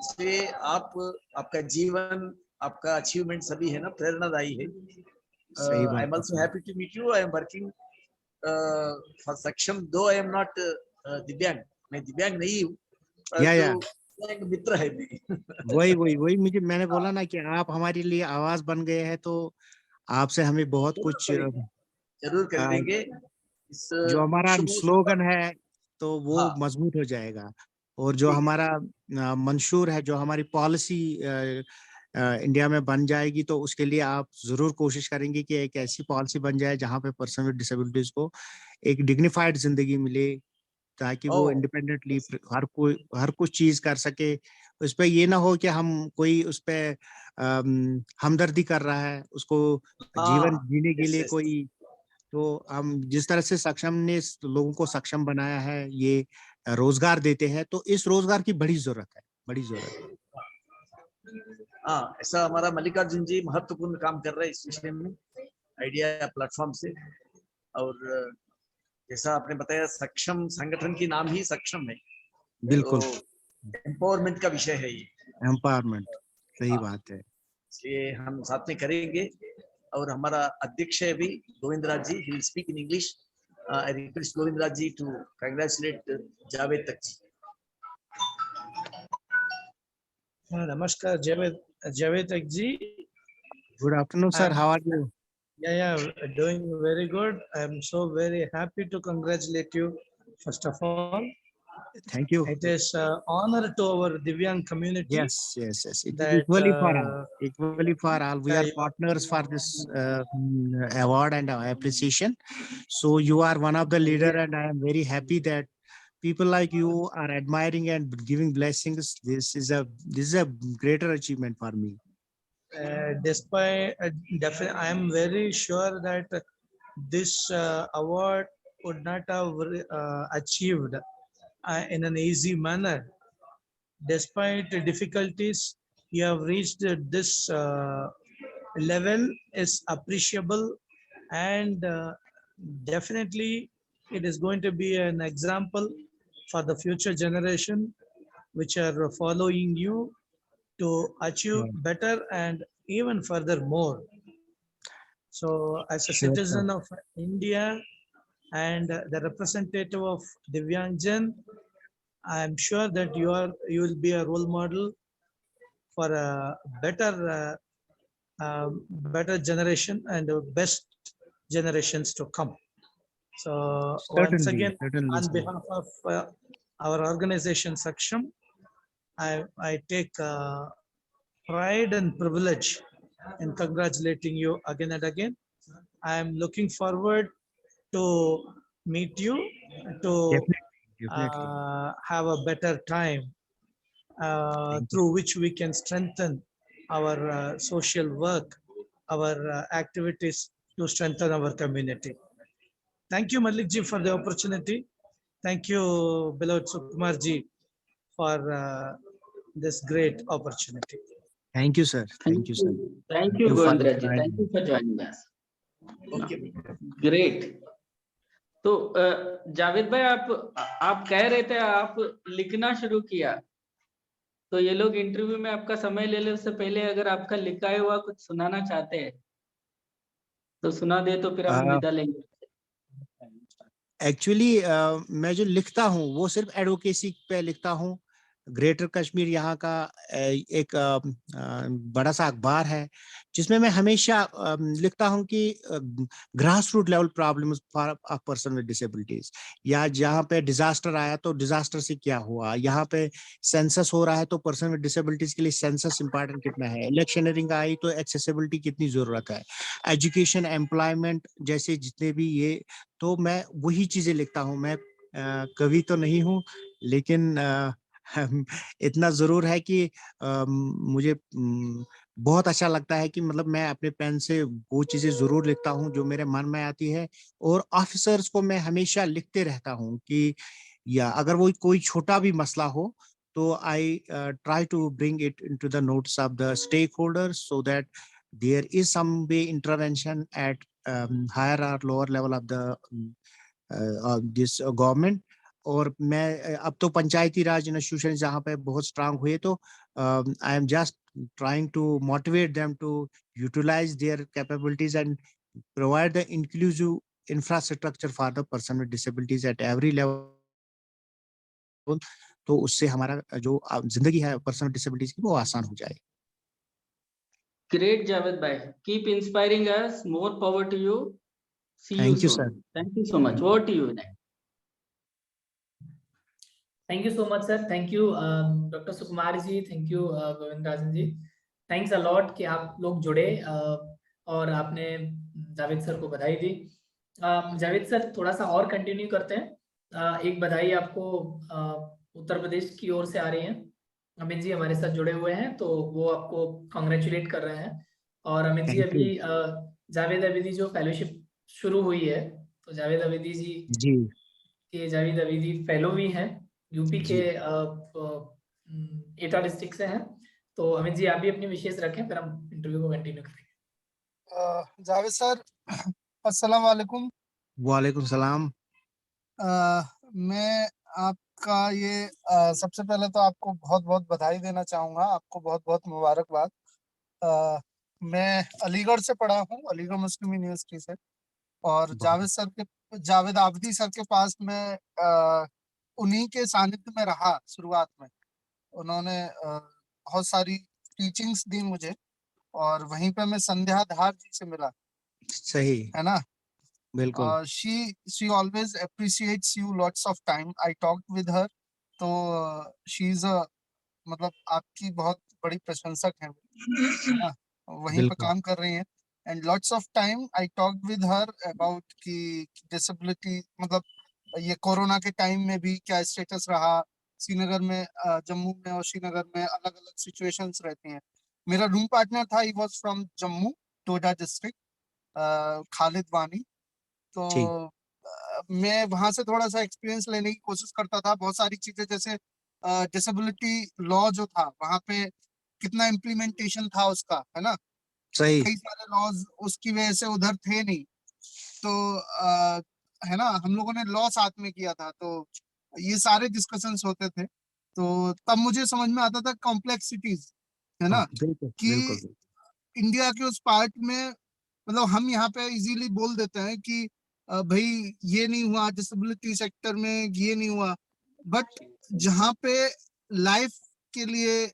इसलिए आप, आपका जीवन, आपका अचीवमेंट सभी है ना, प्रेरणादायी है। सही आई बात एम है also sir. Happy to meet you. I am working for Saksham, दो आई एम नॉट दिव्यांग। मैं दिव्यांग नहीं हूँ, या परंतु दिव्यांग मित्र है मेरी। वही मुझे मैंने बोला ना कि आप हमारे लिए आवाज बन गए हैं, तो आपसे हमें बहुत कुछ जरूर अ, करेंगे इस जो हमारा शुभ स्लोगन है तो वो हाँ मजबूत हो जाएगा। और जो जी, हमारा मंशूर है, जो हमारी पॉलिसी इंडिया में बन जाएगी, तो उसके लिए आप जरूर कोशिश करेंगे कि एक ऐसी पॉलिसी बन जाए जहाँ पे पर्सन विद डिसेबिलिटीज को एक डिग्निफाइड जिंदगी मिले, ताकि वो ओ इंडिपेंडेंटली हर कुछ चीज कर सके। उस पे ये ना हो कि हम कोई उस पे हमदर्दी कर रहा है उसको जीवन हाँ, जीने के यस लिए यस, कोई। तो हम जिस तरह से सक्षम ने लोगों को सक्षम बनाया है, ये रोजगार देते हैं, तो इस रोजगार की बड़ी जरूरत है, बड़ी जरूरत है। हाँ, ऐसा हमारा मल्लिकार्जुन जी महत्वपूर्ण काम कर रहे हैं इस विषय में, आइडिया प्लेटफॉर्म से। और जैसा आपने बताया, सक्षम संगठन की नाम ही सक्षम है, तो बिल्कुल। एम्पावरमेंट का विषय है ये। एम्पावरमेंट, सही हाँ, बात है। इसलिए हम साथ में करेंगे। और हमारा अध्यक्ष है अभी Govind Raj ji, he will speak in English. I request Govind Raj ji to congratulate Javed तक ji. Namaskar, Javed ji. Good afternoon sir, how are you? Doing very good. I'm so very happy to congratulate you. First of all, thank you. it is honor to our Divyang community Yes, yes, yes. It is that equally for all. Equally for all. We are you- partners for this award and appreciation. So you are one of the leader, and I am very happy that people like you are admiring and giving blessings. This is a greater achievement for me. despite I am very sure that this award would not have achieved in an easy manner. Despite the difficulties, you have reached this level is appreciable, and definitely it is going to be an example for the future generation which are following you to achieve Yeah. better and even further more. So as a Sure, sir. citizen of India and the representative of Divyangjan, I am sure that you will be a role model for a better generation and the best generations to come. So once Certainly, again, certainly, on sir. behalf of our organization Saksham, I take pride and privilege in congratulating you again and again. I am looking forward to meet you, to Definitely. have a better time Thank you. through which we can strengthen our social work, our activities to strengthen our community. Thank you, Malik ji, for the opportunity. Thank you, beloved Sukumar ji, for this great opportunity. Thank you, sir. Thank you, sir. Thank you, for Govindra ji. inspiring Thank you for joining us. Okay. Great. तो तो जावेद भाई आप कह रहे थे आप लिखना शुरू किया, तो ये लोग इंटरव्यू में आपका समय ले ले, उससे पहले अगर आपका लिखा हुआ कुछ सुनाना चाहते हैं तो सुना दे, तो फिर हम विदा लेंगे। एक्चुअली मैं जो लिखता हूँ वो सिर्फ एडवोकेसी पे लिखता हूँ। ग्रेटर कश्मीर यहाँ का एक बड़ा सा अखबार है जिसमें मैं हमेशा लिखता हूँ कि grass root level problems for a person with disabilities, या जहाँ पे डिजास्टर आया तो डिजास्टर से क्या हुआ, यहाँ पे सेंसस हो रहा है तो पर्सन विद डिसेबिलिटीज के लिए सेंसस इंपॉर्टेंट कितना है, इलेक्शनरिंग आई तो एक्सेसिबिलिटी कितनी जरूरत है, एजुकेशन, एम्प्लॉयमेंट जैसे जितने भी ये, तो मैं वही चीजें लिखता हूँ। मैं कवि तो नहीं हूँ, लेकिन इतना जरूर है कि मुझे बहुत अच्छा लगता है कि मतलब मैं अपने पेन से वो चीजें जरूर लिखता हूँ जो मेरे मन में आती है, और ऑफिसर्स को मैं हमेशा लिखते रहता हूँ कि, या अगर वो कोई छोटा भी मसला हो तो I try to bring it into the notes of the stakeholders so that there is some way intervention at higher or lower level of this government. और मैं अब तो पंचायती राज इंस्टीट्यूशन जहाँ पे बहुत स्ट्रांग हुए, तो I am just trying to motivate them to utilise their capabilities and provide the inclusive infrastructure for the person with disabilities at every level, तो उससे हमारा जो जिंदगी है पर्सन विद डिसेबिलिटीज की वो आसान हो जाए। Great, Javed bhai. Keep inspiring us. More power to you. See you Thank you, soon. sir. Thank you so much. Over to you, Vinay. Thank you so much sir, thank you doctor Sukumar ji, thank you Govind Rajan ji, thanks a lot कि आप लोग जुड़े और आपने Javed sir को बधाई दी। Javed sir थोड़ा सा और कंटिन्यू करते हैं। एक बधाई आपको उत्तर प्रदेश की ओर से आ रही है, अमित जी हमारे साथ जुड़े हुए हैं, तो वो आपको कॉन्ग्रेचुलेट कर रहे हैं। और अमित जी Thank you. अभी जावेद अबीदी जो फेलोशिप शुरू हुई है, तो जावेद अबीदी जी के जावेद अबीदी फेलो भी हैं, यूपी के एटा डिस्ट्रिक्ट से हैं। तो अमित जी आप भी अपनी विशेष रखें, फिर हम इंटरव्यू को कंटिन्यू करेंगे। जावेद सर, अस्सलाम वालेकुम। वालेकुम सलाम। मैं आपका ये सबसे पहले तो आपको बहुत बहुत बधाई देना चाहूँगा, आपको बहुत बहुत मुबारकबाद। मैं अलीगढ़ से पढ़ा हूँ, अलीगढ़ मुस्लिम यूनिवर्सिटी से, और जावेद आबिदी सर के पास मैं उन्हीं के सानिध्य में रहा शुरुआत में। उन्होंने बहुत सारी टीचिंग्स दी मुझे, और वहीं पे मैं संध्या धार जी से मिला। सही है ना? बिल्कुल। she always appreciates you lots of time. I talked with her, तो she is a मतलब आपकी बहुत बड़ी प्रशंसक है ना, वहीं पे काम कर रही हैं। And lots of time I talked with her about कि डिसेबिलिटी, मतलब ये कोरोना के टाइम में भी क्या स्टेटस रहा श्रीनगर में, जम्मू में और श्रीनगर में अलग अलग सिचुएशंस रहती हैं। मेरा रूम पार्टनर था, he was from Jammu Toda district, Khalid वानी। तो मैं वहां से थोड़ा सा एक्सपीरियंस लेने की कोशिश करता था। बहुत सारी चीजें जैसे डिसेबिलिटी लॉ जो था वहां पे कितना इम्प्लीमेंटेशन था उसका, है ना, सही। कई सारे लॉज उसकी वजह से उधर थे नहीं, तो है ना, हम लोगों ने लॉ साथ में किया था, तो ये सारे डिस्कशंस होते थे। तो तब मुझे समझ में आता था कॉम्प्लेक्सिटीज, है ना, कि इंडिया के उस पार्ट में, मतलब हम यहाँ पे इजीली बोल देते हैं कि भाई ये नहीं हुआ डिसेबिलिटी सेक्टर में, ये नहीं हुआ, बट जहाँ पे लाइफ के लिए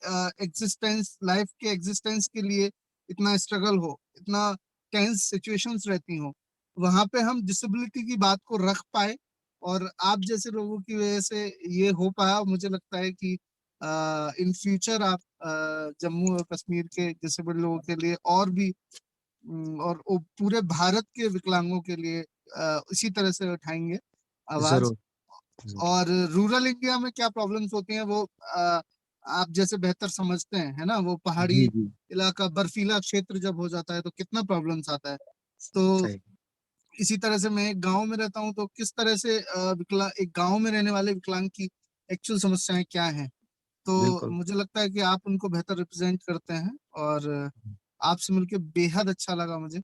लाइफ के एग्जिस्टेंस के लिए इतना स्ट्रगल हो, इतना टेंस सिचुएशंस रहती हो, वहां पे हम डिसेबिलिटी की बात को रख पाए, और आप जैसे लोगों की वजह से ये हो पाया। मुझे लगता है कि इन फ्यूचर आप जम्मू और कश्मीर के डिसेबल्ड लोगों के लिए और भी और पूरे भारत के विकलांगों के लिए इसी तरह से उठाएंगे आवाज। और रूरल इंडिया में क्या प्रॉब्लम्स होती हैं वो आप जैसे बेहतर समझते हैं, है ना, वो पहाड़ी इलाका, बर्फीला क्षेत्र जब हो जाता है तो कितना प्रॉब्लम्स आता है। तो इसी तरह से मैं एक गांव में रहता हूं, तो किस तरह से एक गांव में रहने वाले विकलांग की एक्चुअल समस्याएं क्या हैं, तो मुझे लगता है कि आप उनको बेहतर रिप्रेजेंट करते हैं, और आपसे मिलकर बेहद अच्छा लगा मुझे,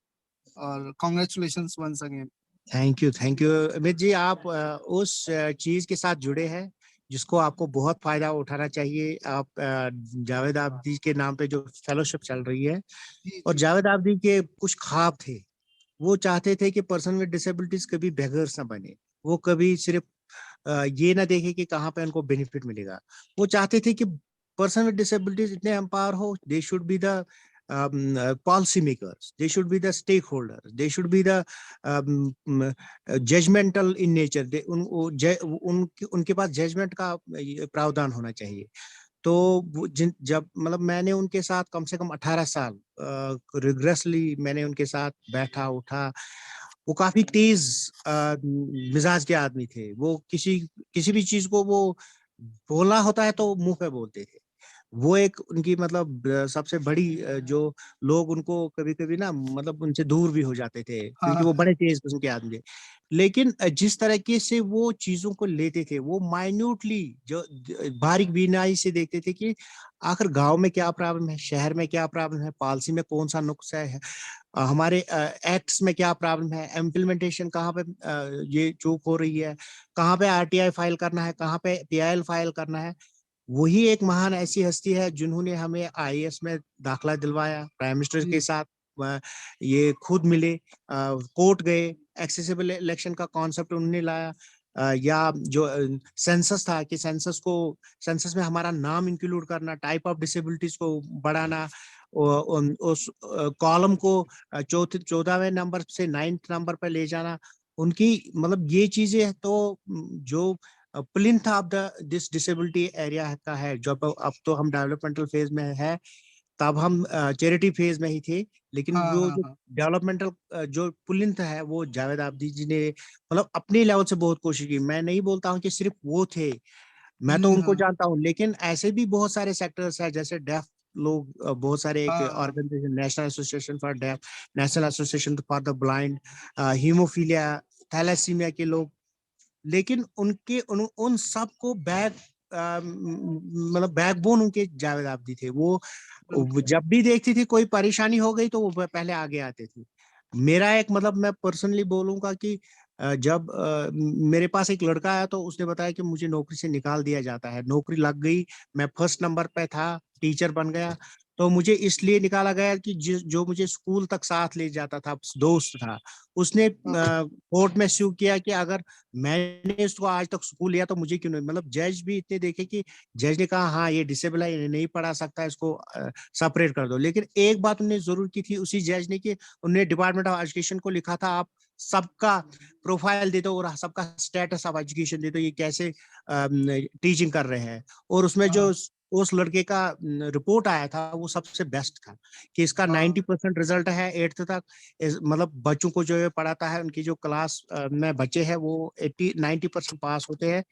और congratulations once again. Thank you Amit ji. आप उस चीज के साथ जुड़े हैं जिसको आपको बहुत फायदा उठाना चाहिए। आप जावेद आबदी के नाम पे जो फेलोशिप चल रही है, जी और जी जावेद आबदी के कुछ ख्वाब थे। वो चाहते थे कि पर्सन विद डिसेबिलिटीज कभी बेगर्स ना बने, वो कभी सिर्फ ये ना देखे कि कहाँ पे उनको बेनिफिट मिलेगा। वो चाहते थे कि पर्सन विद डिसेबिलिटीज इतने एम्पावर हो, they should be the policy makers, they should be the stakeholders, they should be the judgmental in nature, उनके पास जजमेंट का प्रावधान होना चाहिए। तो जब मतलब मैंने उनके साथ कम से कम 18 साल रिग्रेसली मैंने उनके साथ बैठा उठा। वो काफी तेज मिजाज के आदमी थे। वो किसी भी चीज को वो बोलना होता है तो मुंह पे बोलते थे। वो एक उनकी मतलब सबसे बड़ी जो लोग उनको कभी कभी ना मतलब उनसे दूर भी हो जाते थे क्योंकि वो हाँ बड़े तेज किस्म के आदमी थे। लेकिन जिस तरीके से वो चीजों को लेते थे, वो माइन्यूटली जो बारीक बीनाई से देखते थे कि आखिर गांव में क्या प्रॉब्लम है, शहर में क्या प्रॉब्लम है, पॉलिसी में कौन सा नुक्स है, हमारे एक्ट्स में क्या प्रॉब्लम है, इम्प्लीमेंटेशन कहाँ पे ये चूक हो रही है, कहाँ पे आरटीआई फाइल करना है, कहाँ पे पीआईएल फाइल करना है। वही एक महान ऐसी हस्ती है जिन्होंने हमें आईएएस में दाखला दिलवाया। प्राइम मिनिस्टर के जी साथ ये खुद मिले, कोर्ट गए, एक्सेसिबल इलेक्शन का कॉन्सेप्ट उन्होंने लाया। या जो सेंसस था कि सेंसस में हमारा नाम इंक्लूड करना, टाइप ऑफ डिसेबिलिटीज को बढ़ाना, उस कॉलम को 14वें नंबर से 9th नंबर पर ले जाना। उनकी मतलब ये चीजें तो जो plinth of the this disability area का है। जब अब तो हम डेवलपमेंटल फेज में है, तब हम चैरिटी फेज में ही थे, लेकिन हाँ वो हाँ जो हाँ डेवलपमेंटल जो पुलिंथ है वो जावेद आबदी जी ने मतलब अपने लेवल से बहुत कोशिश की। मैं नहीं बोलता हूँ कि सिर्फ वो थे, मैं तो उनको हाँ जानता हूँ, लेकिन ऐसे भी बहुत सारे सेक्टर्स हैं जैसे डेफ लोग, बहुत सारे एक हाँ organisation, national association for deaf, national association for the blind, haemophilia, thalassaemia के लोग। लेकिन उन सब को मतलब बैकबोन उनके जावेद आबदी थे। वो जब भी देखती थी कोई परेशानी हो गई तो वो पहले आगे आते थे। मेरा एक मतलब मैं पर्सनली बोलूंगा कि जब मेरे पास एक लड़का आया तो उसने बताया कि मुझे नौकरी से निकाल दिया जाता है। नौकरी लग गई, मैं फर्स्ट नंबर पे था, टीचर बन गया, तो मुझे इसलिए निकाला गया कि जो मुझे स्कूल तक साथ ले जाता था, दोस्त था, उसने कोर्ट में स्यू किया कि अगर मैंने इसको आज तक स्कूल लिया तो मुझे क्यों नहीं। मतलब जज भी इतने देखे कि जज ने कहा हाँ ये डिसेबल है, ये नहीं पढ़ा सकता, इसको सेपरेट कर दो। लेकिन एक बात उन्होंने जरूर की थी उसी जज ने कि उन्होंने डिपार्टमेंट ऑफ एजुकेशन को लिखा था आप सबका प्रोफाइल दे दो और सबका स्टेटस ऑफ एजुकेशन दे दो, ये कैसे टीचिंग कर रहे हैं। और उसमें जो उस लड़के का रिपोर्ट आया था वो सबसे बेस्ट था कि इसका 90% रिजल्ट है 8th तक। मतलब बच्चों को जो पढ़ाता है, उनकी जो क्लास में बच्चे हैं वो 80-90% पास होते हैं।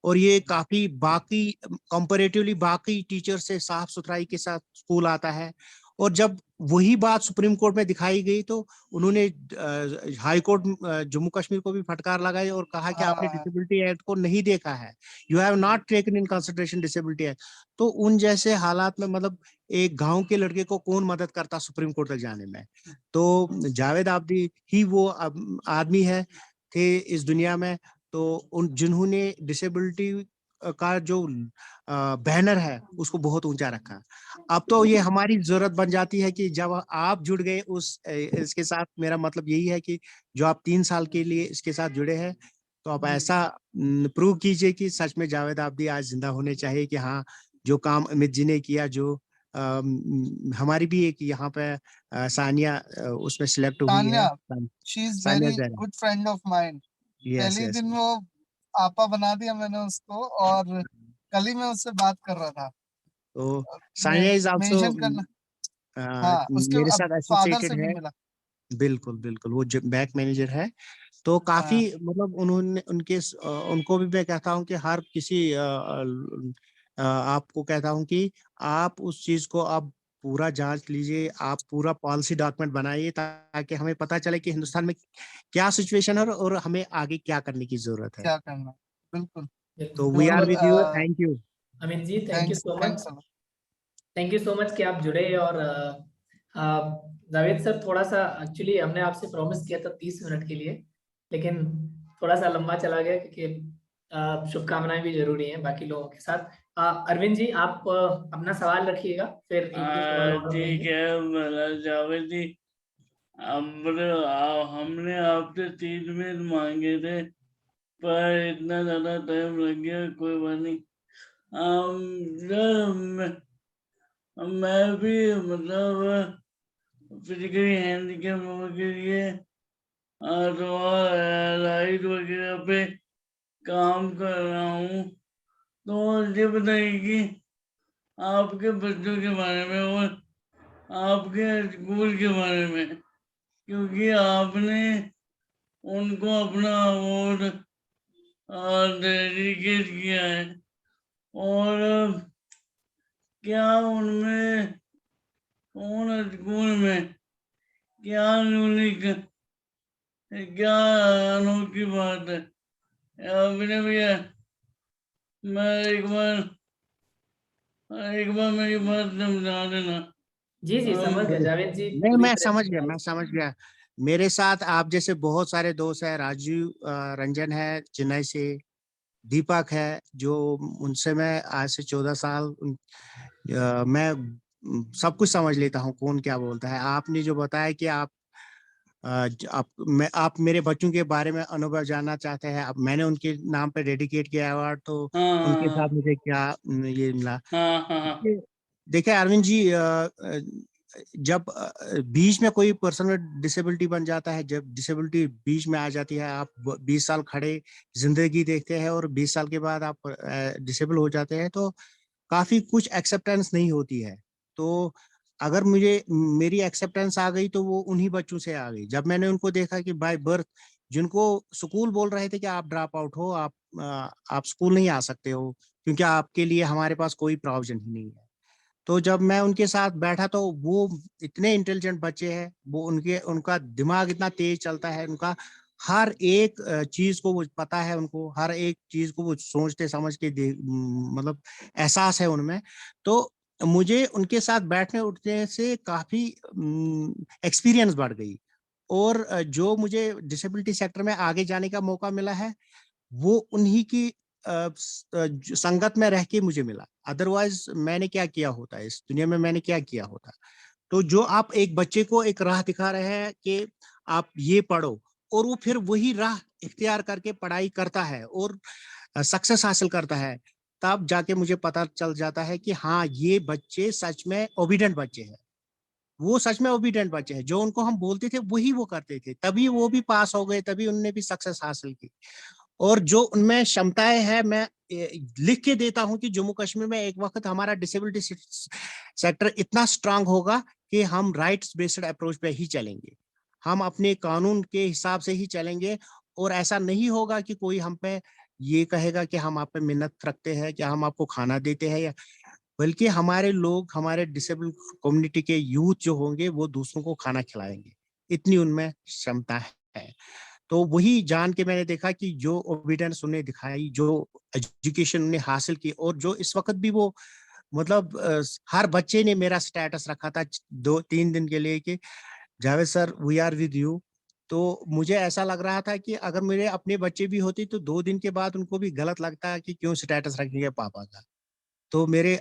और ये काफी बाकी कंपैरेटिवली बाकी टीचर से साफ सुथराई के साथ स्कूल आता है। और जब वही बात सुप्रीम कोर्ट में दिखाई गई तो उन्होंने हाई कोर्ट जम्मू कश्मीर को भी फटकार लगाई और कहा कि आपने डिसेबिलिटी एक्ट को नहीं देखा है, you have not taken in consideration disability act. तो उन जैसे हालात में मतलब एक गांव के लड़के को कौन मदद करता सुप्रीम कोर्ट तक जाने में। तो जावेद आबदी ही वो आदमी है थे इस दुनिया में, तो उन जिन्होंने डिसेबिलिटी का जो बैनर है उसको बहुत ऊंचा रखा। अब तो ये हमारी जरूरत बन जाती है कि जब आप जुड़ गए इसके साथ, मेरा मतलब यही है कि जो आप 3 साल के लिए इसके साथ जुड़े हैं, तो आप ऐसा प्रूव कीजिए कि सच में जावेद आबदी आज जिंदा होने चाहिए कि हाँ जो काम अमित जी ने किया, जो हमारी भी एक यहाँ पे सानिया उसमें सिलेक्ट हुई है, Tanya, she is Sania very Zahra. Good friend of mine. Yes पहले ही यस। दिन वो आपा बना दिया मैंने उसको, और कल ही मैं उससे बात कर रहा था। तो सानिया इज आल्सो मेंशन करना, हाँ उसके मेरे अब साथ फादर से एसोसिएटेड भी है। मिला। बिल्कुल बिल्कुल, वो बैंक मैनेजर है। तो काफी हाँ मतलब उन्होंने उनको भी मैं कहता हूँ कि हर किसी आपको कहता हूँ कि आप उस चीज को आप पूरा जांच लीजिए, आप पूरा पॉलिसी डॉक्यूमेंट बनाइए ताकि हमें पता चले कि हिंदुस्तान में क्या सिचुएशन है और हमें आगे क्या करने की जरूरत है। क्या करना, बिल्कुल। तो वी बहुत आर बहुत with you, thank you. Amit ji, thank you thanks so much. Thanks a lot. Thank you so much कि आप जुड़े। और जावेद सर, थोड़ा सा एक्चुअली हमने आपसे प्रॉमिस किया था 30 मिनट के लिए, लेकिन थोड़ा सा लंबा चला गया क्योंकि शुभकामनाएं भी जरूरी हैं बाकी लोगों के साथ। अरविंद जी आप अपना सवाल रखिएगा, फिर एक दो सवाल और हम ठीक लेंगे। है महाराज जावेद जी, हमने आपसे 3 मिनट मांगे थे पर इतना ज्यादा टाइम लग गया, कोई बात नहीं। मैं भी मतलब फिजिकली हैंडीकैप लोगों के लिए राइड वगैरह पे काम कर रहा हूँ, तो ये बताइए कि आपके बच्चों के बारे में और आपके स्कूल के बारे में, क्योंकि आपने उनको अपना अवार्ड डेडिकेट किया है, और क्या उनमें उन स्कूल में क्या यूनिक, क्या अनोखी बात है? अभिनय भैया, मैं एक बार मेरी बात समझा देना। जी जी समझ गया जावेद जी, नहीं, पूरी मैं तरह समझ से गया, मैं समझ गया। मेरे साथ आप जैसे बहुत सारे दोस्त हैं, राजीव रंजन है चेन्नई से, दीपक है जो, उनसे मैं आज से 14 साल मैं सब कुछ समझ लेता हूँ कौन क्या बोलता है। आपने जो बताया कि आप मेरे बच्चों के बारे में अनुभव जानना चाहते हैं, अब मैंने उनके नाम पे डेडिकेट किया अवार्ड, तो उनके साथ मुझे क्या ये मिला। देखिए अरविंद जी, जब बीच में कोई पर्सनल डिसेबिलिटी बन जाता है, जब डिसेबिलिटी बीच में आ जाती है, आप 20 साल खड़े जिंदगी देखते हैं और 20 साल के बाद आप डिसेबल हो जाते हैं, तो काफी कुछ एक्सेप्टेंस नहीं होती है। तो अगर मेरी एक्सेप्टेंस आ गई तो वो उन्हीं बच्चों से आ गई। जब मैंने उनको देखा कि बाय बर्थ, जिनको स्कूल बोल रहे थे कि आप ड्रॉप आउट हो, आप स्कूल नहीं आ सकते हो क्योंकि आपके लिए हमारे पास कोई प्रोविजन ही नहीं है, तो जब मैं उनके साथ बैठा तो वो इतने इंटेलिजेंट बच्चे हैं, वो उनका दिमाग इतना तेज चलता है, उनका हर एक चीज को वो पता है, उनको हर एक चीज को वो सोचते समझ के मतलब एहसास है उनमें। तो मुझे उनके साथ बैठने उठने से काफी एक्सपीरियंस बढ़ गई, और जो मुझे डिसेबिलिटी सेक्टर में आगे जाने का मौका मिला है वो उन्हीं की संगत में रह के मुझे मिला। अदरवाइज मैंने क्या किया होता, इस दुनिया में मैंने क्या किया होता। तो जो आप एक बच्चे को एक राह दिखा रहे हैं कि आप ये पढ़ो, और वो फिर वही राह इख्तियार करके पढ़ाई करता है और सक्सेस हासिल करता है, तब जाके मुझे पता चल जाता है कि हाँ, ये बच्चे सच में ओबीडेंट बच्चे हैं। वो सच में ओबीडेंट बच्चे हैं, जो उनको हम बोलते थे वही वो करते थे, तभी वो भी पास हो गए, तभी उनने भी सक्सेस हासिल की। और जो उनमें क्षमताएं हैं, मैं लिख के देता हूं कि जम्मू कश्मीर में एक वक्त हमारा डिसेबिलिटी सेक्टर इतना स्ट्रांग होगा कि हम राइट्स बेस्ड अप्रोच पे ही चलेंगे, हम अपने कानून के हिसाब से ही चलेंगे, और ऐसा नहीं होगा कि कोई हम पे ये कहेगा कि हम आप पे मिन्नत रखते हैं, कि हम आपको खाना देते हैं, या बल्कि हमारे लोग, हमारे डिसेबल कम्युनिटी के यूथ जो होंगे वो दूसरों को खाना खिलाएंगे, इतनी उनमें क्षमता है। तो वही जान के मैंने देखा कि जो ओबिडेंस उन्हें दिखाई, जो एजुकेशन उन्हें हासिल की, और जो इस वक्त भी वो मतलब हर बच्चे ने मेरा स्टेटस रखा था 2-3 दिन के लिए कि Javed sir we are with you. तो मुझे ऐसा लग रहा था कि अगर मेरे अपने बच्चे भी होते तो 2 दिन के बाद उनको भी गलत लगता है कि क्यों स्टेटस रखेंगे पापा का। तो मेरे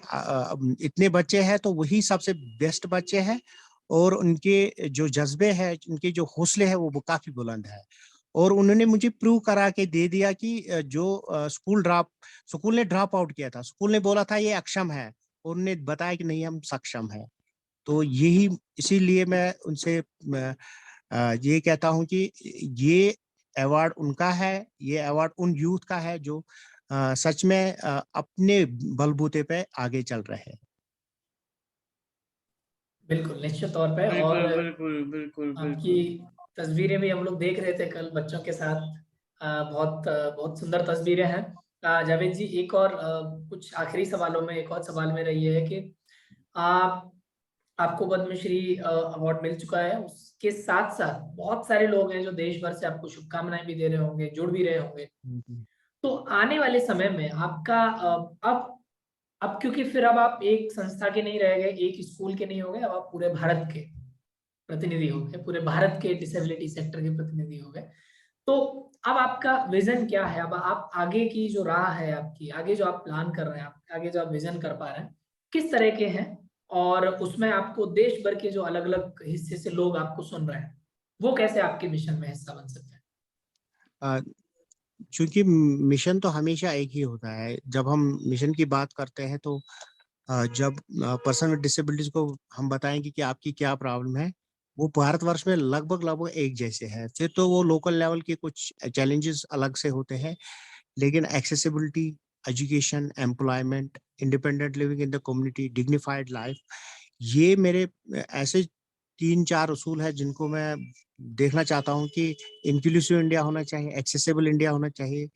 इतने बच्चे हैं तो वही सबसे बेस्ट बच्चे हैं, और उनके जो जज्बे हैं, उनके जो हौसले हैं वो काफी बुलंद है। और उन्होंने मुझे प्रूव करा के दे दिया कि जो स्कूल ने ड्रॉप आउट किया था, स्कूल ने बोला था ये अक्षम है, और उन्होंने बताया कि नहीं, हम सक्षम है। तो यही, इसीलिए मैं उनसे ये कहता हूँ कि ये अवार्ड उनका है, ये अवार्ड उन यूथ का है जो सच में अपने बलबूते पे आगे चल रहे हैं। बिल्कुल निश्चित तौर पे। और बिल्कुल बिल्कुल आपकी तस्वीरें भी हम लोग देख रहे थे कल बच्चों के साथ, बहुत सुंदर तस्वीरें हैं। जावेद जी, एक और कुछ आखिरी सवालों में, एक और सवाल मेरा ये है कि आपको पद्मश्री अवार्ड मिल चुका है, उसके साथ साथ बहुत सारे लोग हैं जो देश भर से आपको शुभकामनाएं भी दे रहे होंगे, जुड़ भी रहे होंगे। तो आने वाले समय में आपका अब क्योंकि फिर अब आप एक संस्था के नहीं रह गए, एक स्कूल के नहीं हो गए, अब आप पूरे भारत के प्रतिनिधि हो गए, पूरे भारत के डिसेबिलिटी सेक्टर के प्रतिनिधि हो गए। तो अब आपका विजन क्या है? अब आप आगे की जो राह है आपकी, आगे जो आप प्लान कर रहे हैं, आप आगे जो आप विजन कर पा रहे हैं, किस तरह के हैं? और उसमें आपको देश भर के जो अलग अलग हिस्से से लोग आपको सुन रहे हैं, वो कैसे आपके मिशन में हिस्सा बन सकते हैं? अ, चूंकि मिशन तो हमेशा एक ही होता है। जब हम मिशन की बात करते हैं तो जब पर्सन विद डिसेबिलिटीज को हम बताएंगे कि आपकी क्या प्रॉब्लम है, वो भारतवर्ष में लगभग लगभग एक जैसे हैं। फिर तो वो लोकल लेवल के कुछ चैलेंजेस अलग से होते हैं, लेकिन accessibility, education, employment, independent living in the community, dignified life, ये मेरे ऐसे 3-4 उसूल है जिनको मैं देखना चाहता हूँ कि इंक्लूसिव इंडिया होना चाहिए, एक्सेसिबल इंडिया होना चाहिए।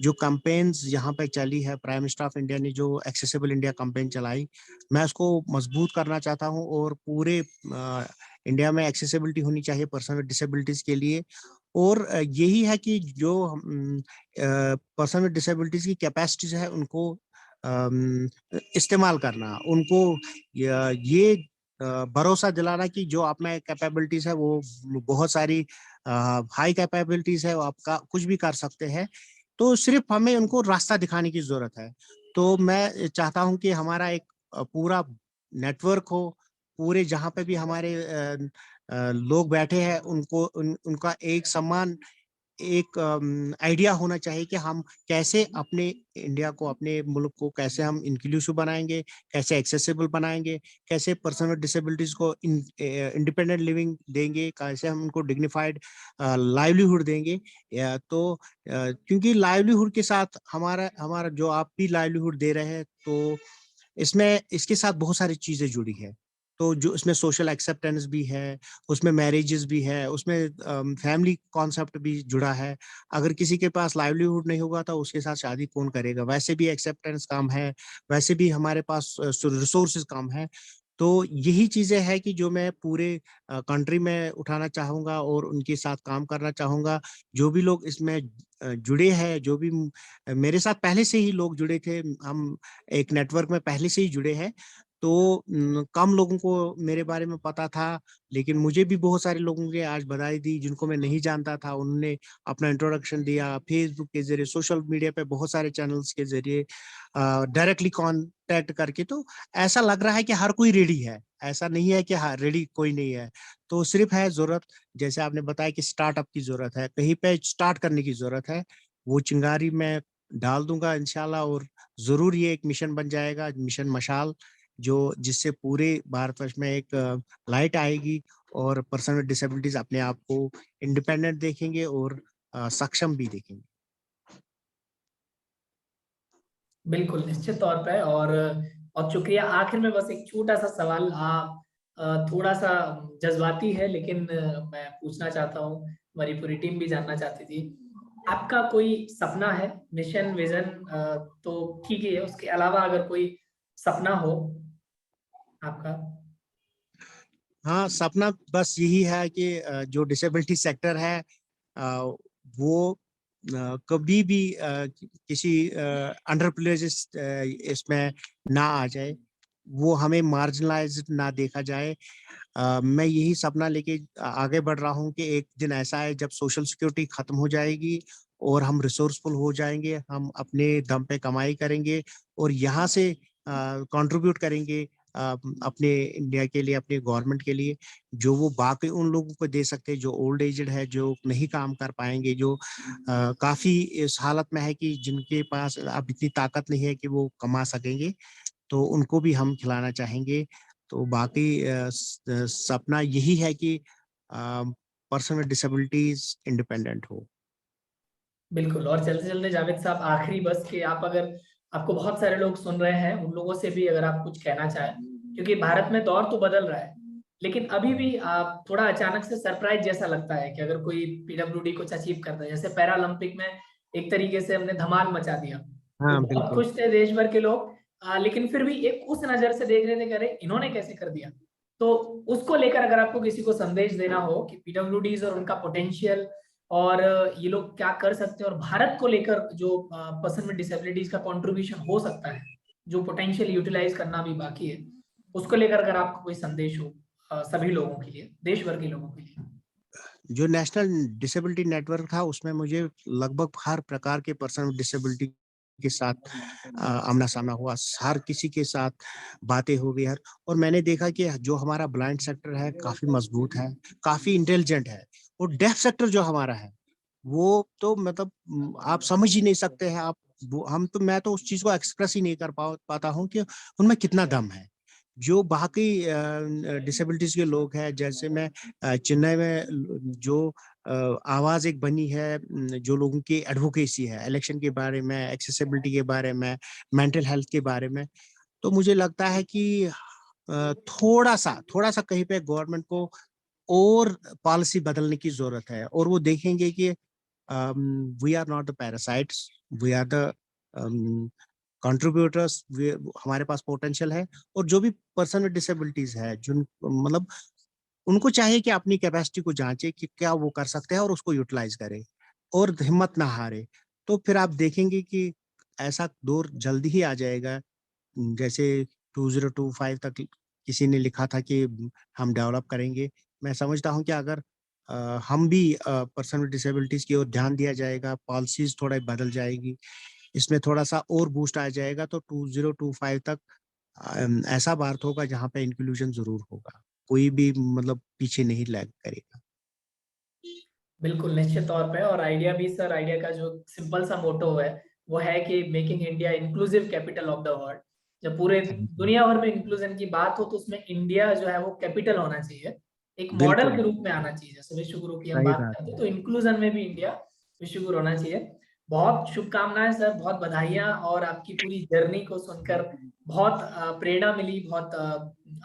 जो कैंपेन्स यहाँ पे चली है, प्राइम मिनिस्टर ऑफ इंडिया ने जो एक्सेसिबल इंडिया कैंपेन चलाई, मैं उसको मजबूत करना चाहता हूँ और पूरे इंडिया में एक्सेसिबिलिटी होनी चाहिए पर्सन विद डिसेबिलिटीज के लिए। और यही है कि जो पर्सन विद डिसेबिलिटीज की कैपेसिटीज है उनको इस्तेमाल करना, उनको ये भरोसा दिलाना कि जो आप में कैपेबिलिटीज है वो बहुत सारी हाई कैपेबिलिटीज है, वो आपका कुछ भी कर सकते हैं। तो सिर्फ हमें उनको रास्ता दिखाने की जरूरत है। तो मैं चाहता हूं कि हमारा एक पूरा नेटवर्क हो, पूरे जहाँ पे भी हमारे लोग बैठे हैं उनको उनका एक समान एक आइडिया होना चाहिए कि हम कैसे अपने इंडिया को, अपने मुल्क को कैसे हम इंक्लूसिव बनाएंगे, कैसे एक्सेसिबल बनाएंगे, कैसे पर्सन विद डिसेबिलिटीज को इंडिपेंडेंट लिविंग देंगे, कैसे हम उनको डिग्निफाइड लाइवलीहुड देंगे। क्योंकि लाइवलीहुड के साथ हमारा हमारा जो आप भी लाइवलीहुड दे रहे हैं, तो इसमें इसके साथ बहुत सारी चीजें जुड़ी है। तो जो इसमें सोशल एक्सेप्टेंस भी है, उसमें मैरिजेस भी है, उसमें फैमिली कॉन्सेप्ट भी जुड़ा है। अगर किसी के पास लाइवलीहुड नहीं होगा तो उसके साथ शादी कौन करेगा? वैसे भी एक्सेप्टेंस कम है, वैसे भी हमारे पास रिसोर्सेज कम है। तो यही चीजें हैं कि जो मैं पूरे कंट्री में उठाना चाहूंगा और उनके साथ काम करना चाहूंगा। जो भी लोग इसमें जुड़े हैं, जो भी मेरे साथ पहले से ही लोग जुड़े थे, हम एक नेटवर्क में पहले से ही जुड़े हैं। तो कम लोगों को मेरे बारे में पता था, लेकिन मुझे भी बहुत सारे लोगों ने आज बधाई दी जिनको मैं नहीं जानता था। उन्होंने अपना इंट्रोडक्शन दिया फेसबुक के जरिए, सोशल मीडिया पे बहुत सारे चैनल्स के जरिए, डायरेक्टली कांटेक्ट करके। तो ऐसा लग रहा है कि हर कोई रेडी है, ऐसा नहीं है कि हाँ रेडी कोई नहीं है। तो सिर्फ है जरूरत, जैसे आपने बताया कि स्टार्टअप की जरूरत है, कहीं पे स्टार्ट करने की जरूरत है। वो चिंगारी मैं डाल दूंगा इंशाल्लाह, और जरूर ये एक मिशन बन जाएगा, मिशन मशाल, जो जिससे पूरे भारतवर्ष में एक लाइट आएगी और पर्सन विद डिसेबिलिटीज अपने आप को इंडिपेंडेंट देखेंगे और सक्षम भी देखेंगे। बिल्कुल, निश्चित तौर पे। और शुक्रिया। आखिर में बस एक छोटा सा सवाल, थोड़ा सा जज्बाती है, लेकिन मैं पूछना चाहता हूँ, हमारी पूरी टीम भी जानना चाहती थी। आपका कोई सपना है? मिशन विजन तो ठीक ही है, उसके अलावा अगर कोई सपना हो आपका? हाँ, सपना बस यही है कि जो डिसेबिलिटी सेक्टर है वो कभी भी किसी अंडर प्रिविलेज्ड इसमें ना आ जाए, वो हमें मार्जिनलाइज्ड ना देखा जाए। मैं यही सपना लेके आगे बढ़ रहा हूँ कि एक दिन ऐसा है जब सोशल सिक्योरिटी खत्म हो जाएगी और हम रिसोर्सफुल हो जाएंगे, हम अपने दम पे कमाई करेंगे और यहाँ से कंट्रीब्यूट करेंगे अपने इंडिया के लिए, अपने गवर्नमेंट के लिए, जो वो बाकी उन लोगों को दे सकते हैं जो ओल्ड एजड है, जो नहीं काम कर पाएंगे, जो काफी इस हालत में है कि जिनके पास अब इतनी ताकत नहीं है कि वो कमा सकेंगे, तो उनको भी हम खिलाना चाहेंगे। तो बाकी सपना यही है कि पर्सन विद डिसेबिलिटीज इंडिपेंडेंट हो। बिल्कुल। और चलते चलते जावेद साहब, आखिरी बस कि आप, अगर आपको बहुत सारे लोग सुन रहे हैं, उन लोगों से भी अगर आप कुछ कहना चाहें, क्योंकि भारत में दौर तो बदल रहा है, लेकिन अभी भी आप थोड़ा अचानक से सरप्राइज जैसा लगता है कि अगर कोई पीडब्ल्यूडी कुछ अचीव करता है, जैसे पैरालंपिक में एक तरीके से हमने धमाल मचा दिया, तो हाँ, बहुत बिल्कुल। खुश थे देश भर के लोग, लेकिन फिर भी एक उस नजर से देख रहे थे कि अरे इन्होंने कैसे कर दिया। तो उसको लेकर अगर आपको किसी को संदेश देना हो कि पीडब्ल्यूडीज और उनका पोटेंशियल, और ये लोग क्या कर सकते हैं, और भारत को लेकर जो पर्सन विद डिसेबिलिटीज का कंट्रीब्यूशन हो सकता है, जो पोटेंशियल यूटिलाइज करना भी बाकी है, उसको लेकर अगर आपको कोई संदेश हो सभी लोगों के लिए, देश भर के लोगों के लिए। जो नेशनल डिसेबिलिटी नेटवर्क था उसमें मुझे लगभग हर प्रकार के पर्सन विद डिसेबिलिटी के साथ आमना सामना हुआ, हर किसी के साथ बातें हो गई हर, और मैंने देखा कि जो हमारा ब्लाइंड सेक्टर है काफी मजबूत है, काफी इंटेलिजेंट है, और डेफ सेक्टर जो हमारा है वो तो मतलब आप समझ ही नहीं सकते हैं। आप मैं तो उस चीज को एक्सप्रेस ही नहीं कर पाता हूँ कि उनमें कितना दम है। जो बाकी डिसेबिलिटीज के लोग हैं, जैसे मैं चेन्नई में जो आवाज एक बनी है, जो लोगों की एडवोकेसी है इलेक्शन के बारे में, एक्सेसिबिलिटी के बारे में, मेंटल हेल्थ के बारे में, तो मुझे लगता है कि थोड़ा सा कहीं पे गवर्नमेंट को और पॉलिसी बदलने की जरूरत है, और वो देखेंगे कि we are not the parasites, we are the contributors, हमारे पास पोटेंशियल है, और जो भी पर्सन विद डिसेबिलिटीज है जिन मतलब उनको चाहिए कि अपनी कैपेसिटी को जांचे कि क्या वो कर सकते हैं और उसको यूटिलाइज करें और हिम्मत ना हारे। तो फिर आप देखेंगे कि ऐसा दौर जल्दी ही आ जाएगा, जैसे 2025 तक किसी ने लिखा था कि हम डेवलप करेंगे। मैं समझता हूं कि अगर हम भी पर्सन विद डिसेबिलिटीज की ओर ध्यान दिया जाएगा, पॉलिसीज थोड़ा बदल जाएगी, इसमें थोड़ा सा और बूस्ट आ जाएगा, तो 2025 तक ऐसा भारत होगा जहाँ पे इंक्लूजन जरूर होगा, कोई भी मतलब पीछे नहीं लैग करेगा। बिल्कुल निश्चित तौर पे, और आइडिया भी सर, आइडिया का जो सिंपल सा मोटो है वो है कि making India inclusive capital of the world. जब पूरे दुनिया भर में इंक्लूजन की बात हो तो उसमें इंडिया जो है वो कैपिटल होना चाहिए, एक मॉडल के रूप में आना चाहिए। जैसे विश्व गुरु की हम सही बात बात करते हैं तो इंक्लूजन में भी इंडिया विश्व गुरु होना चाहिए। बहुत शुभकामनाएं सर, बहुत बधाइयां, और आपकी पूरी जर्नी को सुनकर बहुत प्रेरणा मिली, बहुत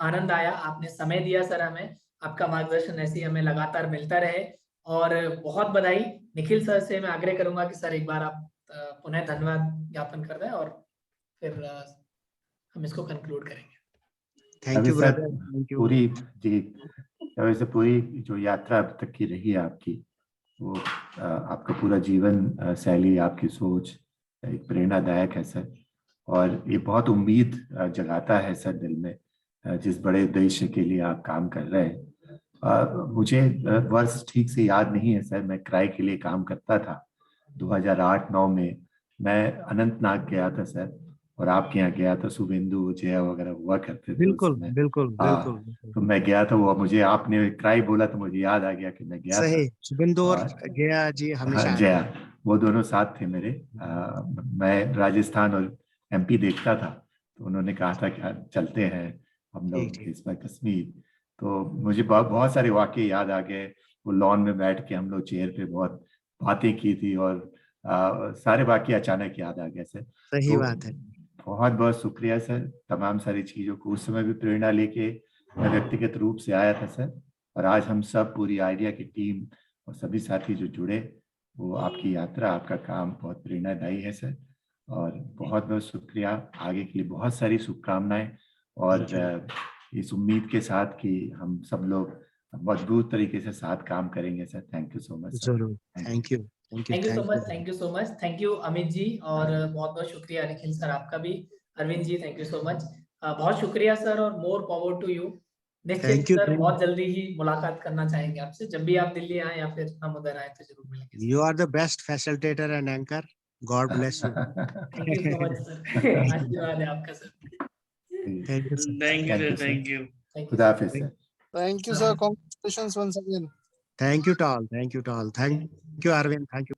आनंद आया। आपने समय दिया सर हमें, आपका मार्गदर्शन ऐसे ही हमें लगातार मिलता रहे, और बहुत बधाई। निखिल सर से मैं आग्रह करूंगा कि सर एक बार आप पुनः धन्यवाद ज्ञापन कर दें, और फिर हम इसको कंक्लूड करेंगे। Thank you Ravi sir, brother, thank you. Puri ji Ravi sir, पूरी जो यात्रा अब तक की रही है आपकी, वो आपका पूरा जीवन शैली, आपकी सोच एक प्रेरणादायक है सर, और ये बहुत उम्मीद जगाता है सर दिल में, जिस बड़े उद्देश्य के लिए आप काम कर रहे हैं। मुझे वर्ष ठीक से याद नहीं है सर, मैं क्राई के लिए काम करता था 2008-9 में। मैं अनंतनाग गया था सर, और आपके यहाँ गया था, शुभेंदु जया वगैरह हुआ करते थे बिल्कुल उसमें। बिल्कुल हाँ, बिल्कुल तो मैं गया था, वो मुझे आपने क्राई बोला तो मुझे याद आ गया कि मैं गया था। सही, शुभिंदु और और गया जी हमेशा आते जया, हैं। वो दोनों साथ थे मेरे। मैं राजस्थान और एमपी देखता था, तो उन्होंने कहा था कि चलते हैं हम ठीक लोग ठीक इस बार कश्मीर। तो मुझे बहुत सारे वाकये याद आ गए। वो लॉन में बैठ के हम लोग चेयर पे बहुत बातें की थी, और सारे वाकये अचानक याद आ गए सर। सही तो बात है। बहुत बहुत शुक्रिया सर, तमाम सारी चीजों को उस समय भी प्रेरणा लेके मैं व्यक्तिगत रूप से आया था सर, और आज हम सब पूरी आइडिया की टीम और सभी साथी जो जुड़े, वो आपकी यात्रा, आपका काम बहुत प्रेरणादायी है सर, और बहुत बहुत शुक्रिया। आगे के लिए बहुत सारी शुभकामनाएं, और इस उम्मीद के साथ कि हम सब लोग मजबूत तरीके से साथ काम करेंगे sir. Thank you so much sir. जरूर, thank you, thank you, thank you so thank much, you. Thank you so much, thank you Amit ji, और बहुत बहुत शुक्रिया निखिल सर आपका भी। Arvind ji thank you so much, बहुत शुक्रिया सर, और मोर पावर टू यू। निश्चित थैंक यू, सर बहुत जल्दी ही मुलाकात करना चाहेंगे आपसे, जब भी आप दिल्ली आए या फिर हम उधर आए तो जरूर मिलेंगे। You are the best facilitator and anchor, God bless you. Thank you so much sir, आशीर्वाद है आपका sir. Thank you sir, thank you thank sir, you sir. Thank you. खुदा हाफिज sir. Thank you, sir. Congratulations once again. Thank you all, thank you all, thank you Arvind, thank you.